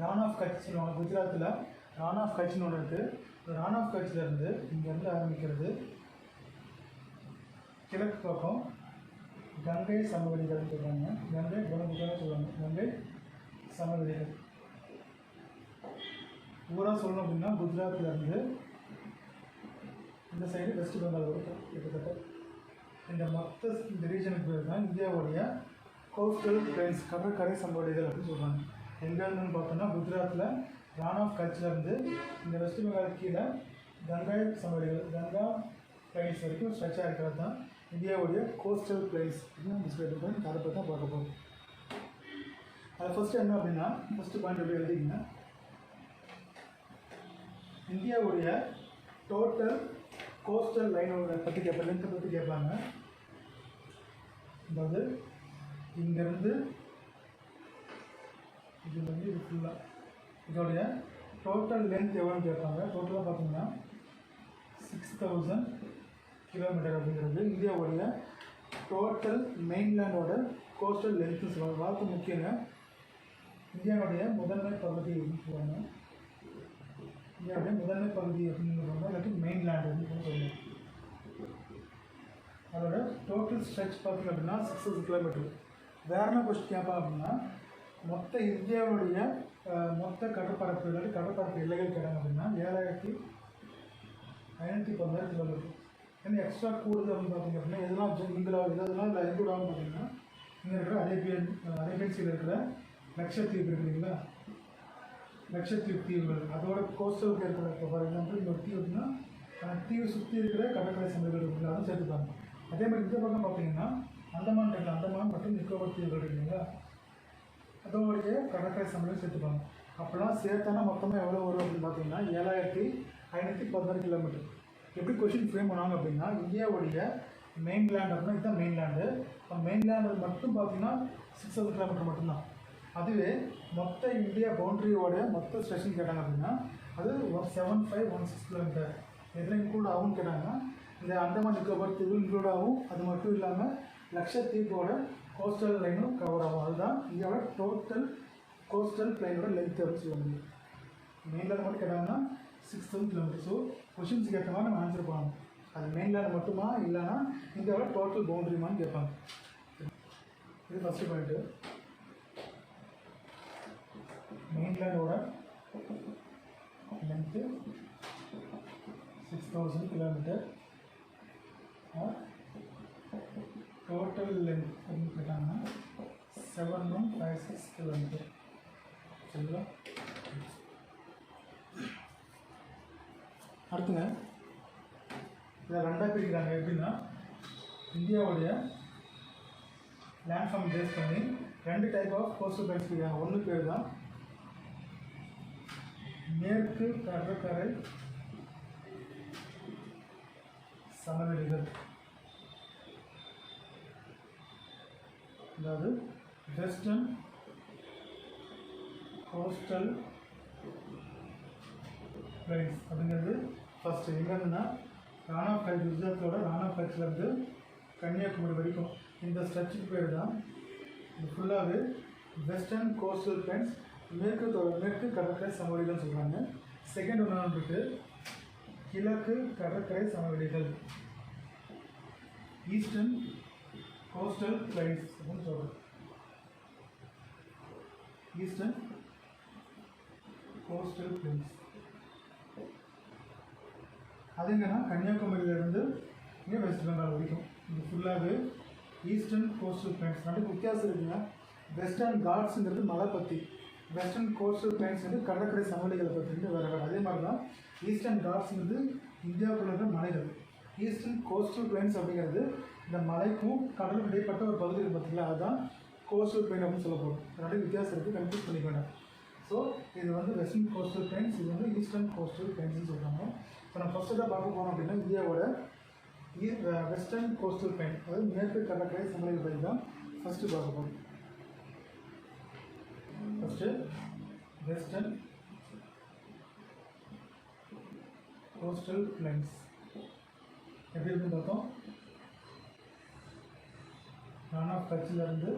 ரான் ஆஃப் கட்ச் சொல்லுவாங்க. குஜராத்தில் ரான் ஆஃப் கட்ச்னு ஒன்று இருக்குது. இந்த ரான் ஆஃப் கட்சிலேருந்து இங்கேருந்து ஆரம்பிக்கிறது கிழக்கு பக்கம் கங்கை சமவெளிகள்னு சொல்கிறாங்க. கங்கை பிரம்மபுத்திரன்னு சொல்லுவாங்க. கங்கை சமவெளிகள் ஊராக சொல்லணும் அப்படின்னா குஜராத்லேருந்து இந்த சைடு வெஸ்ட் பெங்கால் வரும். கிட்டத்தட்ட இந்த ரீஜனுக்கு பேர் தான் இந்தியாவுடைய கோஸ்டல் பிளைன்ஸ், கடற்கரை சமவெளிகள் அப்படின்னு சொல்கிறாங்க. எங்கேருந்துன்னு பார்த்தோன்னா குஜராத்தில் ரான் ஆஃப் கட்சிலேருந்து இந்த வெஸ்ட் பெங்கால் கீழே கங்கை சமவெளிகள், கங்கா பிளைன்ஸ் வரைக்கும் ஸ்ட்ரெச்சாக இருக்கிறது தான் இந்தியாவுடைய கோஸ்டல் பிளைன்ஸ் அப்படின்னு டிஸ்கிரைப் பண்ணி அதை பற்றி தான் பார்க்க போகிறோம். அது ஃபஸ்ட்டு என்ன அப்படின்னா, ஃபஸ்ட்டு பாயிண்ட் எப்படி எழுதிங்கன்னா, இந்தியாவுடைய டோட்டல் கோஸ்டல் லைனோட பற்றி கேட்பாங்க, லென்த்தை பற்றி கேட்பாங்க. அதாவது இங்கேருந்து இதுலேருந்து இது ஃபுல்லாக இதோடைய டோட்டல் லென்த் எவ்வளோன்னு கேட்பாங்க. டோட்டலாக பார்த்தீங்கன்னா 6000 கிலோமீட்டர் அப்படிங்கிறது இந்தியாவுடைய டோட்டல் மெயின்லேண்டோட கோஸ்டல் லென்த்து சொல்லுவாங்க. வார்த்தை முக்கியங்க. இந்தியாவுடைய முதன்மை பகுதி அப்படின்னு சொல்லுவாங்க. இந்தியாவுடைய முதன்மை பகுதி அப்படின்னு சொல்லுவாங்க, இல்லாட்டி மெயின்லேண்ட் அப்படின்னு சொல்லுவாங்க. அதோட டோட்டல் ஸ்ட்ரெச் பார்த்தீங்க அப்படின்னா 600 கிலோமீட்டர். வேறு என்ன கொஸ்டின் கேட்பாங்க அப்படின்னா, மொத்த இந்தியாவுடைய மொத்த கடற்பரப்பு இல்லாட்டி கடற்பரப்பு எல்லைகள் கேட்டாங்க அப்படின்னா 7516 கிலோமீட்டர். ஏன்னா எக்ஸ்ட்ரா கூடுது அப்படின்னு பார்த்தீங்க அப்படின்னா இதெல்லாம் இதெல்லாம் இல்லை இன்க்ளூட் ஆகும். பார்த்தீங்கன்னா இங்கே இருக்கிற அரேபியன் சீல இருக்கிற லட்சத்தீவு இருக்குங்களா, லட்சத்தீவு தீவுகள் அதோட கோஸ்டல் இருக்கிற, இப்போ ஃபார் எக்ஸாம்பிள் இங்கே ஒரு தீவு அப்படின்னா அந்த தீவு சுற்றி இருக்கிற கடற்கரை சமவெளிகள் இருக்குங்களா, அதுவும் சேர்த்துப்பாங்க. அதே மாதிரி இந்த பக்கம் பார்த்தீங்கன்னா அந்தமான் இருக்குல்ல, அந்தமான் மற்றும் நிக்கோபார் தீவுகள் இருக்குங்களா, அதோடைய கடற்கரை சமவெளிகள் சேர்த்துப்பாங்க. அப்போலாம் சேர்த்தானா மொத்தமாக எவ்வளோ வரும் அப்படின்னு பார்த்தீங்கன்னா 7516 கிலோமீட்டர். எப்படி கொஸ்டின் ஃப்ரேம் பண்ணாங்க அப்படின்னா, இந்தியாவுடைய மெயின்லேண்ட் அப்படின்னா இதுதான் மெயின்லேண்டு. இப்போ மெயின்லேண்டு மட்டும் பார்த்தீங்கன்னா 600 கிலோமீட்டர் மட்டும்தான். அதுவே மொத்த இந்தியா பவுண்ட்ரியோட மொத்த ஸ்டேஷன் கேட்டாங்க அப்படின்னா அது 17516 கிலோமீட்டர். எதில் இன்க்ளூட் ஆகும்னு கேட்டாங்கன்னா இந்த அந்தமான் நிக்கோபார் தீவு இன்க்ளூட் ஆகும். அது மட்டும் இல்லாமல் லட்சத்தீவோட கோஸ்டல் லைனும் கவர் ஆகும். அதுதான் இந்தியாவோட டோட்டல் கோஸ்டல் பிளைனோட லென்த் அப்படின்னு சொல்ல முடியும். மெயின்லேண்ட் மட்டும் கேட்டாங்கன்னா 6000 கிலோமீட்டர். ஸோ கொஷின்ஸுக்கு ஏற்ற மாதிரி நம்ம ஆன்சர் பண்ணணும். அது மெயின்லேண்ட் மட்டுமா இல்லைன்னா இந்தியாவோட டோட்டல் பவுண்ட்ரிமான்னு கேட்பாங்க. இது ஃபஸ்ட்டு பாயிண்ட்டு. மெயின்லேண்டோட லென்த்து 6000 கிலோமீட்டர். டோட்டல் லென்த் அப்படின்னு கேட்டாங்கன்னா 7156 கிலோமீட்டர். சரிங்களா? அடுத்துங்க இதை ரெண்டாக பிரிக்கிறாங்க. எப்படின்னா இந்தியாவுடைய லேண்ட்ஃபார்ம் பேஸ் பண்ணி 2 டைப் ஆஃப் கோஸ்டல் பெல்ட்ஸ் பிரிக்கிறாங்க. ஒன்று பேர் தான் மேற்கு கடற்கரை சமவெளிகள், அதாவது வெஸ்டர்ன் கோஸ்டல் பிளைன்ஸ் அப்படிங்கிறது ஃபஸ்ட்டு எங்கேருந்துன்னா ராணா கட்ச், குஜராத்தோட ராணா கட்ச்லேருந்து கன்னியாகுமரி வரைக்கும் இந்த ஸ்ட்ரெச்சுக்கு பேர் தான் இது ஃபுல்லாகவே வெஸ்டர்ன் கோஸ்டல் பிளைன்ஸ், மேற்கு கடற்கரை சமவெளிகள் சொல்கிறாங்க. செகண்ட் ஒன்று இருக்குது கிழக்கு கடற்கரை சமவெளிகள், ஈஸ்டர்ன் கோஸ்டல் பிளைன்ஸ் அப்படின்னு சொல்கிறோம். ஈஸ்டர்ன் கோஸ்டல் பிளைன்ஸ் அதுங்கன்னா கன்னியாகுமரியிலேருந்து இங்கே வெஸ்ட் பெங்கால் வரைக்கும் இது ஃபுல்லாகவே ஈஸ்டர்ன் கோஸ்டல் பிளைன்ஸ். ரெண்டு வித்தியாசம் இருக்குங்க. வெஸ்டர்ன் காட்ஸுங்கிறது மலை பற்றி, வெஸ்டர்ன் கோஸ்டல் பிளைன்ஸ்ங்கிறது கடற்கரை சமவெளிகளை பற்றிட்டு வேறு வேறு. அதே மாதிரி தான் ஈஸ்டர்ன் காட்ஸுங்கிறது இந்தியாவுக்குள்ள இருக்கிற மலைகள். ஈஸ்டர்ன் கோஸ்டல் பிளைன்ஸ் அப்படிங்கிறது இந்த மலைக்கும் கடலுக்கும் இடைப்பட்ட ஒரு பகுதியில் பார்த்தீங்களா, அதுதான் கோஸ்டல் பிளைன் அப்படின்னு சொல்ல போகிறோம். ரெண்டு வித்தியாசம் இருக்குது, கன்ஃபியூஸ் பண்ணிக்க வேண்டாம். ஸோ இது வந்து வெஸ்டர்ன் கோஸ்டல் பிளைன்ஸ், இது வந்து ஈஸ்டர்ன் கோஸ்டல் பிளைன்ஸ்னு சொல்கிறாங்க. இப்போ நம்ம ஃபஸ்ட்டு தான் பார்க்க போனோம் அப்படின்னா இந்தியாவோட வெஸ்டர்ன் கோஸ்டல் பிளைன், அதாவது மேற்கு கடற்கரை சமவெளிகள் பற்றி தான் ஃபஸ்ட்டு பார்க்க போகிறோம். ஃபஸ்ட்டு வெஸ்டர்ன் கோஸ்டல் பிளைன்ஸ் எப்படி இருக்குன்னு பார்த்தோம். ரான் ஆஃப் கட்சிலேருந்து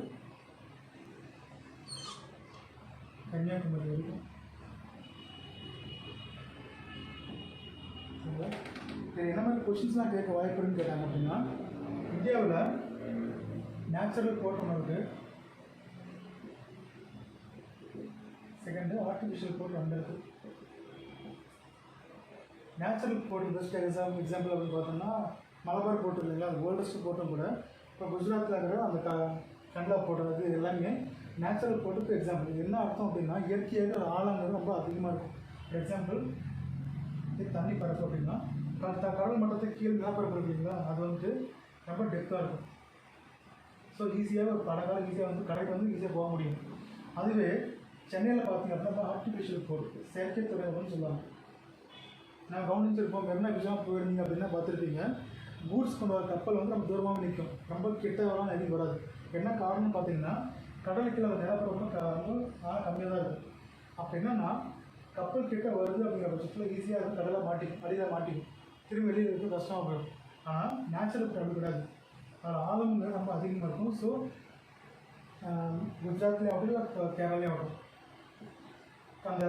கன்னியாகுமரி வரைக்கும். என்ன மாதிரி கொஷின்ஸ்லாம் கேட்க வாய்ப்புன்னு கேட்டாங்க அப்படின்னா, இந்தியாவில் நேச்சுரல் போர்ட் ஒன்று இருக்குது, செகண்டு ஆர்டிஃபிஷியல் போர்ட் ஒன்று இருக்குது. நேச்சுரல் போர்ட் பெஸ்ட் எக்ஸாம்பிள் அப்படின்னு பார்த்தோம்னா மலபார் போர்ட் இல்லைங்களா, அது ஓல்டஸ்ட் போர்ட்டும் கூட. இப்போ குஜராத்தில் இருக்கிற அந்த கண்டா போர்ட், அது எல்லாமே நேச்சுரல் போர்ட்டுக்கு எக்ஸாம்பிள். என்ன அர்த்தம் அப்படின்னா இயற்கையாக ஆழங்கிறது ரொம்ப அதிகமாக இருக்கும். ஃபார் எக்ஸாம்பிள் தண்ணி பரப்பு அப்படின்னா கடல் மட்டத்துக்கு கீழே நிலப்பரப்பு இருக்குங்களா, அது வந்துட்டு ரொம்ப டெப்த்தாக இருக்கும். ஸோ ஈஸியாக ஒரு படகால ஈஸியாக வந்து கடைக்கு வந்து ஈஸியாக போக முடியும். அதுவே சென்னையில் பார்த்தீங்க அப்படின்னா ஆர்டிஃபிஷியல் போர்ட், செயற்கை துறைமுகம்னு சொல்லுவாங்க. நான் கவனிச்சிருப்போம், மெரினா பீச்லாம் போயிருந்தீங்க அப்படின்னா பார்த்துருப்பீங்க, கூட்ஸ் கொண்டு வர கப்பல் வந்து நம்ம தூரமாக நிற்கும், ரொம்ப கிட்ட வரலாம் எதுவும் வராது. என்ன காரணம் பார்த்தீங்கன்னா கடலுக்கு அந்த நிலப்பரப்பு ரொம்ப கம்மியாக தான் இருக்கும். அப்போ என்னென்னா கப்பல் கிட்ட வருது அப்படிங்கிற பட்சத்தில் ஈஸியாக இருக்கும், கடலை மாட்டிக்கும், அடியில் மாட்டிக்கும், திரும்பி வெளியில் இருக்கும், கஷ்டமாக போயிடும். ஆனால் நேச்சுரல் கடல் கிடையாது, அதில் ஆழம்ங்கிறது ரொம்ப அதிகமாக இருக்கும். ஸோ குஜராத்லேயும் ஆகட்டும், கேரளாலேயும் ஆகட்டும், அந்த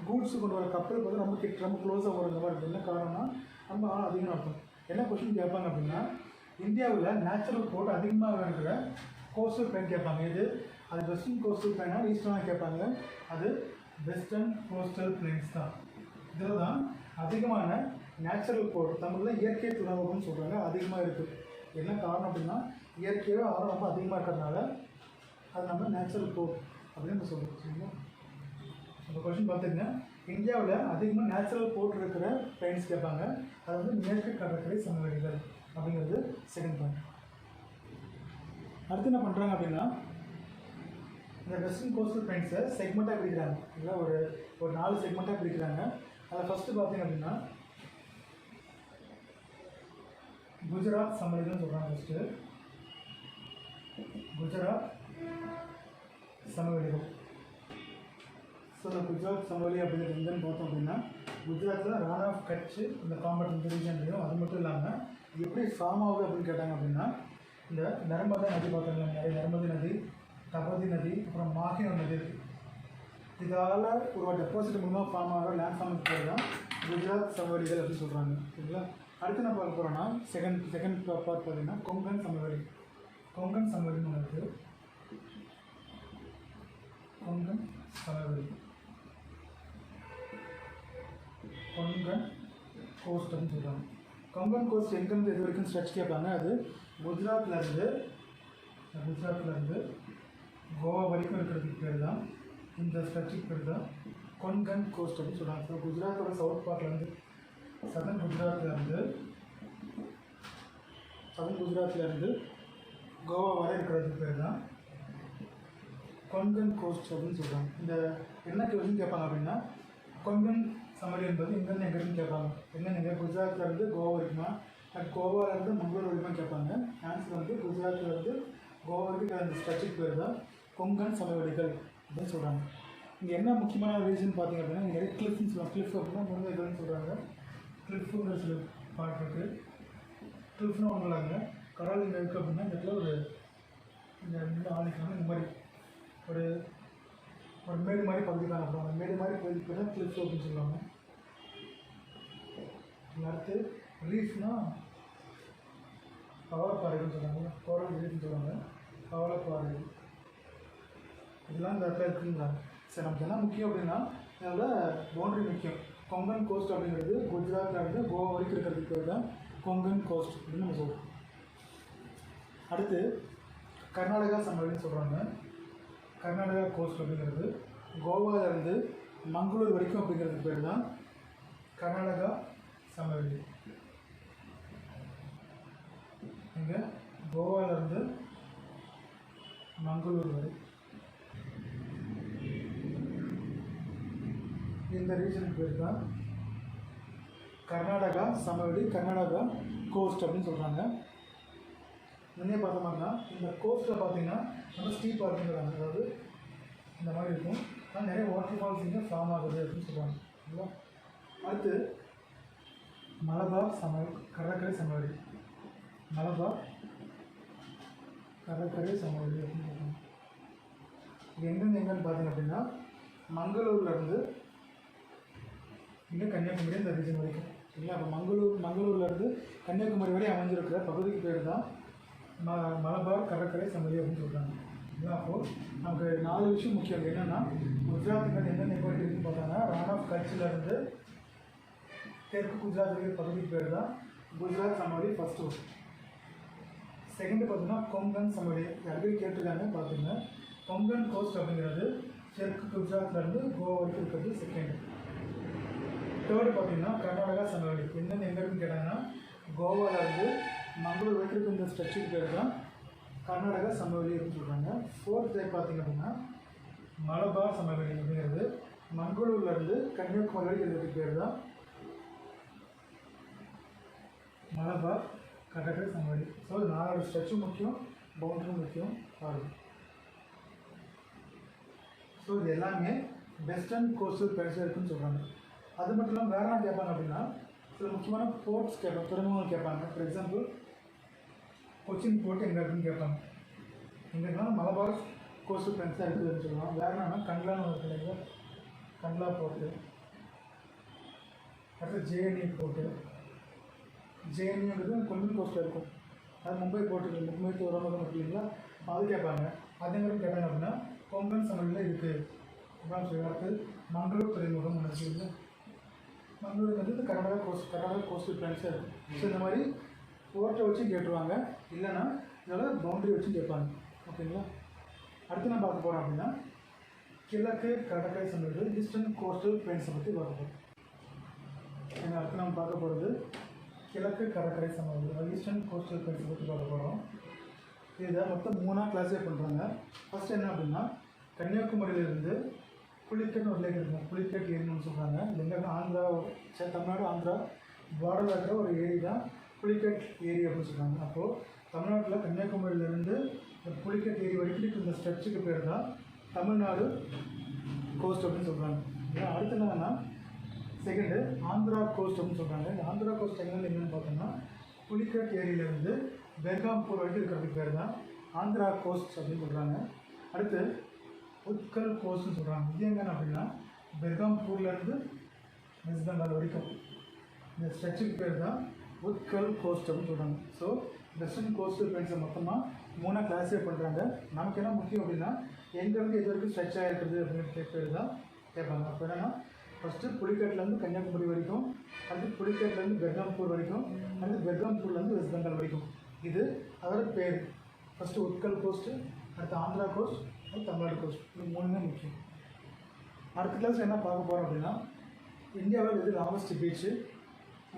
கூட்ஸு கொண்டு வர கப்பலுக்கு வந்து ரொம்ப க்ளோஸாக வர மாதிரி இருக்கும். என்ன காரணம்னா ரொம்ப ஆழம் அதிகமாக இருக்கும். என்ன கொஸ்டின் கேட்பாங்க அப்படின்னா இந்தியாவில் நேச்சுரல் போர்ட் அதிகமாக இருக்கிற கோஸ்டல் பிளைன் கேட்பாங்க. அது வெஸ்டர்ன் கோஸ்டல் பிளைனா ஈஸ்டர்னாக கேட்பாங்க. அது வெஸ்டர்ன் கோஸ்டல் பிளைன்ஸ் தான். இதில் தான் அதிகமான நேச்சுரல் போர்ட், தமிழில் இயற்கை துறைமுகம்னு சொல்கிறாங்க, அதிகமாக இருக்குது. என்ன காரணம் அப்படின்னா இயற்கையாக ஆழம் ரொம்ப அதிகமாக இருக்கிறதுனால அது நம்ம நேச்சுரல் போர்ட் அப்படின்னு நம்ம சொல்கிறோம். சரிங்களா? இப்போ கொஸ்டின் பார்த்துக்கங்க, இந்தியாவில் அதிகமாக நேச்சுரல் போர்ட் இருக்கிற பிளைன்ஸ் கேட்பாங்க. அது வந்து மேற்கு கடற்கரை சமவெளிகள் அப்படிங்கிறது செகண்ட் பாயிண்ட். அடுத்து என்ன பண்ணுறாங்க அப்படின்னா இந்த வெஸ்டர்ன் கோஸ்டல் பிளைன்ஸை செக்மெண்ட்டாக பிரிக்கிறாங்க. இல்லை ஒரு 4 செக்மெண்ட்டாக பிரிக்கிறாங்க. அதில் ஃபஸ்ட்டு பார்த்தீங்க அப்படின்னா குஜராத் சமவெளிகள்னு சொல்கிறாங்க. ஃபஸ்ட்டு குஜராத் சமவெளிகள். ஸோ இந்த குஜராத் சமவெளி அப்படிங்கிறது எங்கன்னு பார்த்தோம் அப்படின்னா குஜராத்தில் ரான் ஆஃப் கட்ச் இந்த காம்பட் இந்த ரீஜன்லையும், அது மட்டும் இல்லாமல் எப்படி ஃபார்ம் ஆகுது அப்படின்னு கேட்டாங்க அப்படின்னா இந்த நர்மதா நதி பார்த்தாங்க, நிறைய நர்மதி நதி, தபதி நதி, அப்புறம் மாஹி நதி இருக்குது. இதால் ஒரு டெபாசிட் மூலமாக ஃபார்ம் ஆகிற லேண்ட் ஃபார்முக்கு பேர் தான் குஜராத் சமவெளிகள் அப்படின்னு சொல்கிறாங்க. சரிங்களா? அடுத்து நம்ம பார்க்க போகிறோன்னா செகண்ட் பார்ட் பார்த்தீங்கன்னா கொங்கன் சமவெளி. கொங்கன் சமவெளின்னு ஒன்று இருக்குது. கொங்கன் சமவெளி, கொங்கன் கோஸ்ட் அப்படின்னு சொல்கிறாங்க. கொங்கன் கோஸ்ட் எங்கேருந்து இது வரைக்கும் ஸ்ட்ரெச் கேட்பாங்க. அது குஜராத்லேருந்து கோவா வரைக்கும் இருக்கிறதுக்கு பேர் தான் இந்த ஸ்ட்ரெச்சுக்கு பேர் தான் கொன்கன் கோஸ்ட் அப்படின்னு சொல்கிறாங்க. ஸோ குஜராத்தோட சவுத் பார்ட்லேருந்து சதன் குஜராத்லேருந்து கோவா வரை இருக்கிறதுக்கு பேர் தான் கொன்கன் கோஸ்ட் அப்படின்னு சொல்கிறாங்க. இந்த என்ன கேள்வின்னு கேட்பாங்க அப்படின்னா, கொன்கன் சமவெளி என்பது எங்கேருந்து எங்கேருந்து கேட்பாங்க. என்னென்ன குஜராத்லேருந்து கோவா வரைக்குமா, கோவாலேருந்து மங்களூர் வரைக்கும் கேட்பாங்க. ஆன்சர் வந்து குஜராத்லேருந்து கோவா வரைக்கும் அந்த ஸ்ட்ரெச்சுக்கு பேர் தான் கொங்கன் சமவெளிகள் அப்படின்னு சொல்கிறாங்க. இங்கே என்ன முக்கியமான ரீசன் பார்த்தீங்க அப்படின்னா, இங்கே கிளிஃப்னு சொல்லுவாங்க. கிளிஃப் அப்படின்னா முருங்கைகள்னு சொல்கிறாங்க. கிளிஃப்ங்கிற சில பாட்டு இருக்குது. கிளிஃப்னு ஒன்றும் இல்லைங்க, கடல் இங்கே இருக்குது அப்படின்னா இந்த இடத்துல ஒரு இந்த ஆளிக்கான இந்த மாதிரி ஒரு மேடு மாதிரி பகுதி காணப்படுவாங்க. மேடு மாதிரி பகுதிக்கு தான் கிளிஃப் அப்படின்னு சொல்லுவாங்க. அடுத்து ரீஃப்னா பவளப்பாறைன்னு சொல்லுவாங்க. கோரல் ரீஃப்னு சொல்லுவாங்க. பவளப்பாறை இதெல்லாம் இந்த இடத்துல இருக்குங்கிறாங்க. சரி, நமக்கு என்ன முக்கியம் அப்படின்னா இதோட பவுண்டரி முக்கியம். கொங்கன் கோஸ்ட் அப்படிங்கிறது குஜராத்லேருந்து கோவா வரைக்கும் இருக்கிறதுக்கு பேர் தான் கொங்கன் கோஸ்ட் அப்படின்னு நம்ம சொல்கிறோம். அடுத்து கர்நாடகா சமவெளின்னு சொல்கிறாங்க. கர்நாடகா கோஸ்ட் அப்படிங்கிறது கோவாவிலேருந்து மங்களூர் வரைக்கும் அப்படிங்கிறதுக்கு பேர் தான் கர்நாடகா சமவெளி. இங்கே கோவாவிலேருந்து மங்களூர் வரை இந்த ரீஜனுக்கு பேர் தான் கர்நாடகா சமவெளி, கர்நாடகா கோஸ்ட் அப்படின்னு சொல்கிறாங்க. முன்னே பார்த்தோம்னா இந்த கோஸ்ட்டில் பார்த்தீங்கன்னா ரொம்ப ஸ்டீப்பாக இருக்குங்கிறாங்க. அதாவது இந்த மாதிரி இருக்கும். ஆனால் நிறைய வாட்டர் ஃபால்ஸ் இங்கே ஃபார்ம் ஆகுது அப்படின்னு சொல்கிறாங்க. இல்லைங்களா? அடுத்து மலபார் கடற்கரை சமவெளி. மலபார் கடற்கரை சமவெளி அப்படின்னு சொல்கிறாங்க. இது எங்கேன்னு பார்த்தீங்க அப்படின்னா மங்களூர்லேருந்து இங்கே கன்னியாகுமரி இந்த ரீஜன் வரைக்கும். சரிங்களா? அப்போ மங்களூர்லேருந்து கன்னியாகுமரி வரை அமைஞ்சிருக்கிற பகுதிக்கு பேர் தான் மலபார் கடற்கரை சமவெளி அப்படின்னு சொல்கிறாங்க. இல்லைங்களா? அப்போது நமக்கு 4 விஷயம் முக்கியம். என்னென்னா குஜராத்துக்கு எந்தெந்த போயிட்டு இருக்குன்னு பார்த்தாங்கன்னா ரான் ஆஃப் கட்சிலேருந்து தெற்கு குஜராத் இருக்கிற பகுதிக்கு பேர் தான் குஜராத் சமவெளி ஃபஸ்ட்டு. செகண்டு பார்த்தீங்கன்னா கொங்கன் சமவெளி. யாருக்கும் கேட்டிருக்காங்க பார்த்துங்க. கொங்கன் கோஸ்ட் அப்படிங்கிறது தெற்கு குஜராத்லேருந்து கோவா வரைக்கும் இருக்கிறது செகண்டு. தேர்டு பார்த்தீங்கன்னா கர்நாடகா சமவெளி. என்னென்ன எங்கே இருக்குன்னு கேட்டாங்கன்னா கோவாவிலேருந்து மங்களூர் வரைக்கும் இருக்க இந்த ஸ்ட்ரெச்சுக்கு பேர் தான் கர்நாடகா சமவெளி அப்படின்னு சொல்கிறாங்க. ஃபோர்த் டைப் பார்த்திங்க அப்படின்னா மலபார் சமவெளி அப்படிங்கிறது மங்களூர்லேருந்து கன்னியாகுமரி வரைக்கும் இருக்கிறதுக்கு பேர் தான் மலபார் கடற்கரை சமவெளி. ஸோ 4 ஸ்ட்ரெச்சும் முக்கியம், பவுண்டரியும் முக்கியம் பாருங்கள். ஸோ இது எல்லாமே வெஸ்டர்ன் கோஸ்டல் பெல்ஸில் இருக்குன்னு சொல்கிறாங்க. அது மட்டும் இல்லாமல் வேறு என்ன கேட்பாங்க அப்படின்னா சில முக்கியமான போர்ட்ஸ் கேட்பாங்க, துறைமுகங்கள் கேட்பாங்க. ஃபார் எக்ஸாம்பிள் கொச்சின் போர்ட் எங்கே இருக்குன்னு கேட்பாங்க. எங்கே இருந்தாலும் மலபார் கோஸ்டல் பெல்ஸாக இருக்குதுன்னு சொல்லுவாங்க. வேறு என்னன்னா கண்ட்லான்னு ஒரு கிடையாது, கண்ட்லா போர்ட்டு. அடுத்து ஜேஎன்யூ போர்ட்டு. ஜேஎன்யூங்கிறது கொல்கன் கோஸ்ட்டில் இருக்கும். அது மும்பை போர்ட்டு, மும்பை துறைமுகம் இருக்கு இல்லைங்களா, அது கேட்பாங்க. அதே மாதிரி கேட்டாங்க அப்படின்னா கொங்கன் சமவெளியில் இருக்குது அப்படின்னு சொல்லி. அடுத்து மங்களூர் துறைமுகம் ஒன்று இருக்குங்களா, மங்களூருக்கு வந்து கர்நாடகா கோஸ்டல் பிளான்ஸாக இருக்கும். ஸோ இந்த மாதிரி போர்ட்டை வச்சு கேட்டுருவாங்க, இல்லைன்னா இதோட பவுண்டரி வச்சு கேட்பாங்க. ஓகேங்களா? அடுத்து நான் பார்க்க போகிறோம் அப்படின்னா கிழக்கு கடற்கரை சமவெளி, ஈஸ்டர்ன் கோஸ்டல் பிளான்ஸை பற்றி பார்க்க போகிறோம். ஏன்னா அடுத்து நம்ம பார்க்க போகிறது கிழக்கு கடற்கரை சமவெளி, ஈஸ்டர்ன் கோஸ்டல் பிளான்ஸை பற்றி பார்க்க போகிறோம். இதை மொத்தம் 3ஆக கிளாஸிஃபை பண்ணுறாங்க. ஃபஸ்ட் என்ன அப்படின்னா கன்னியாகுமரியிலேருந்து புலிக்கட்னு ஒரு லேக் இருக்கும், புலிக்கட் ஏரின்னு சொல்கிறாங்க. இது எங்கன்னா ஆந்திரா, தமிழ்நாடு ஆந்திரா பார்டரில் இருக்கிற ஒரு ஏரி தான் புலிக்கட் ஏரி அப்படின்னு சொல்கிறாங்க. அப்போது தமிழ்நாட்டில் கன்னியாகுமரியிலேருந்து புலிக்கட் ஏரி வரைக்கும் இந்த ஸ்ட்ரெச்சுக்கு பேர் தான் தமிழ்நாடு கோஸ்ட் அப்படின்னு சொல்கிறாங்க. அடுத்து என்னன்னா செகண்டு ஆந்திரா கோஸ்ட் அப்படின்னு சொல்கிறாங்க. இந்த ஆந்திரா கோஸ்ட் என்னென்னு பார்த்தோம்னா புலிக்கட் ஏரியிலேருந்து பெர்காம்பூர் வரைக்கும் இருக்கிறதுக்கு பேர் தான் ஆந்திரா கோஸ்ட் அப்படின்னு சொல்கிறாங்க. அடுத்து உத்கல் கோஸ்ட்னு சொல்கிறாங்க. இது எங்கன்னு அப்படின்னா பெர்காம்பூர்லேருந்து வெஸ்ட் பெங்கால் வரைக்கும் இந்த ஸ்ட்ரெச்சுக்கு பேர் தான் உத்கல் கோஸ்ட் அப்படின்னு சொல்கிறாங்க. ஸோ வெஸ்டர்ன் கோஸ்டல் பிளான்ஸை மொத்தமாக 3ஆக கிளாஸிஃபை பண்ணுறாங்க. நமக்கு என்ன முக்கியம் அப்படின்னா எங்கேருந்து எது வரைக்கும் ஸ்ட்ரெச் ஆகிருக்குது அப்படின்னு பேர் தான் கேட்பாங்க. அப்போ என்னென்னா ஃபஸ்ட்டு புலிக்கட்லேருந்து கன்னியாகுமரி வரைக்கும், அடுத்து புலிக்கட்லேருந்து பெர்காம்பூர் வரைக்கும், அடுத்து பெர்காம்பூர்லேருந்து வெஸ்ட் பெங்கால் வரைக்கும். இது அதோட பேர். ஃபஸ்ட்டு உத்கல் கோஸ்ட்டு, அடுத்து ஆந்திரா கோஸ்ட், தமிழ்நாடு கோஸ்ட், இது 3மே முக்கியம். அடுத்த கிளாஸ் என்ன பார்க்க போகிறோம் அப்படின்னா, இந்தியாவில் எது லாங்கஸ்ட் பீச்சு,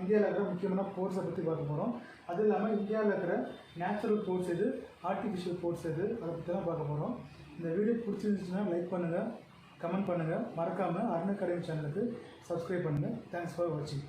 இந்தியாவில் இருக்கிற முக்கியமான போர்ட்ஸை பற்றி பார்க்க போகிறோம். அது இல்லாமல் இந்தியாவில் இருக்கிற நேச்சுரல் போர்ட்ஸ் எது, ஆர்டிஃபிஷியல் போர்ட்ஸ் எது, அதை பற்றி தான் பார்க்க போகிறோம். இந்த வீடியோ பிடிச்சிருந்துச்சுன்னா லைக் பண்ணுங்கள், கமெண்ட் பண்ணுங்கள், மறக்காமல் அருண் அகாடமி சேனலுக்கு சப்ஸ்கிரைப் பண்ணுங்கள். தேங்க்ஸ் ஃபார் வாட்சிங்.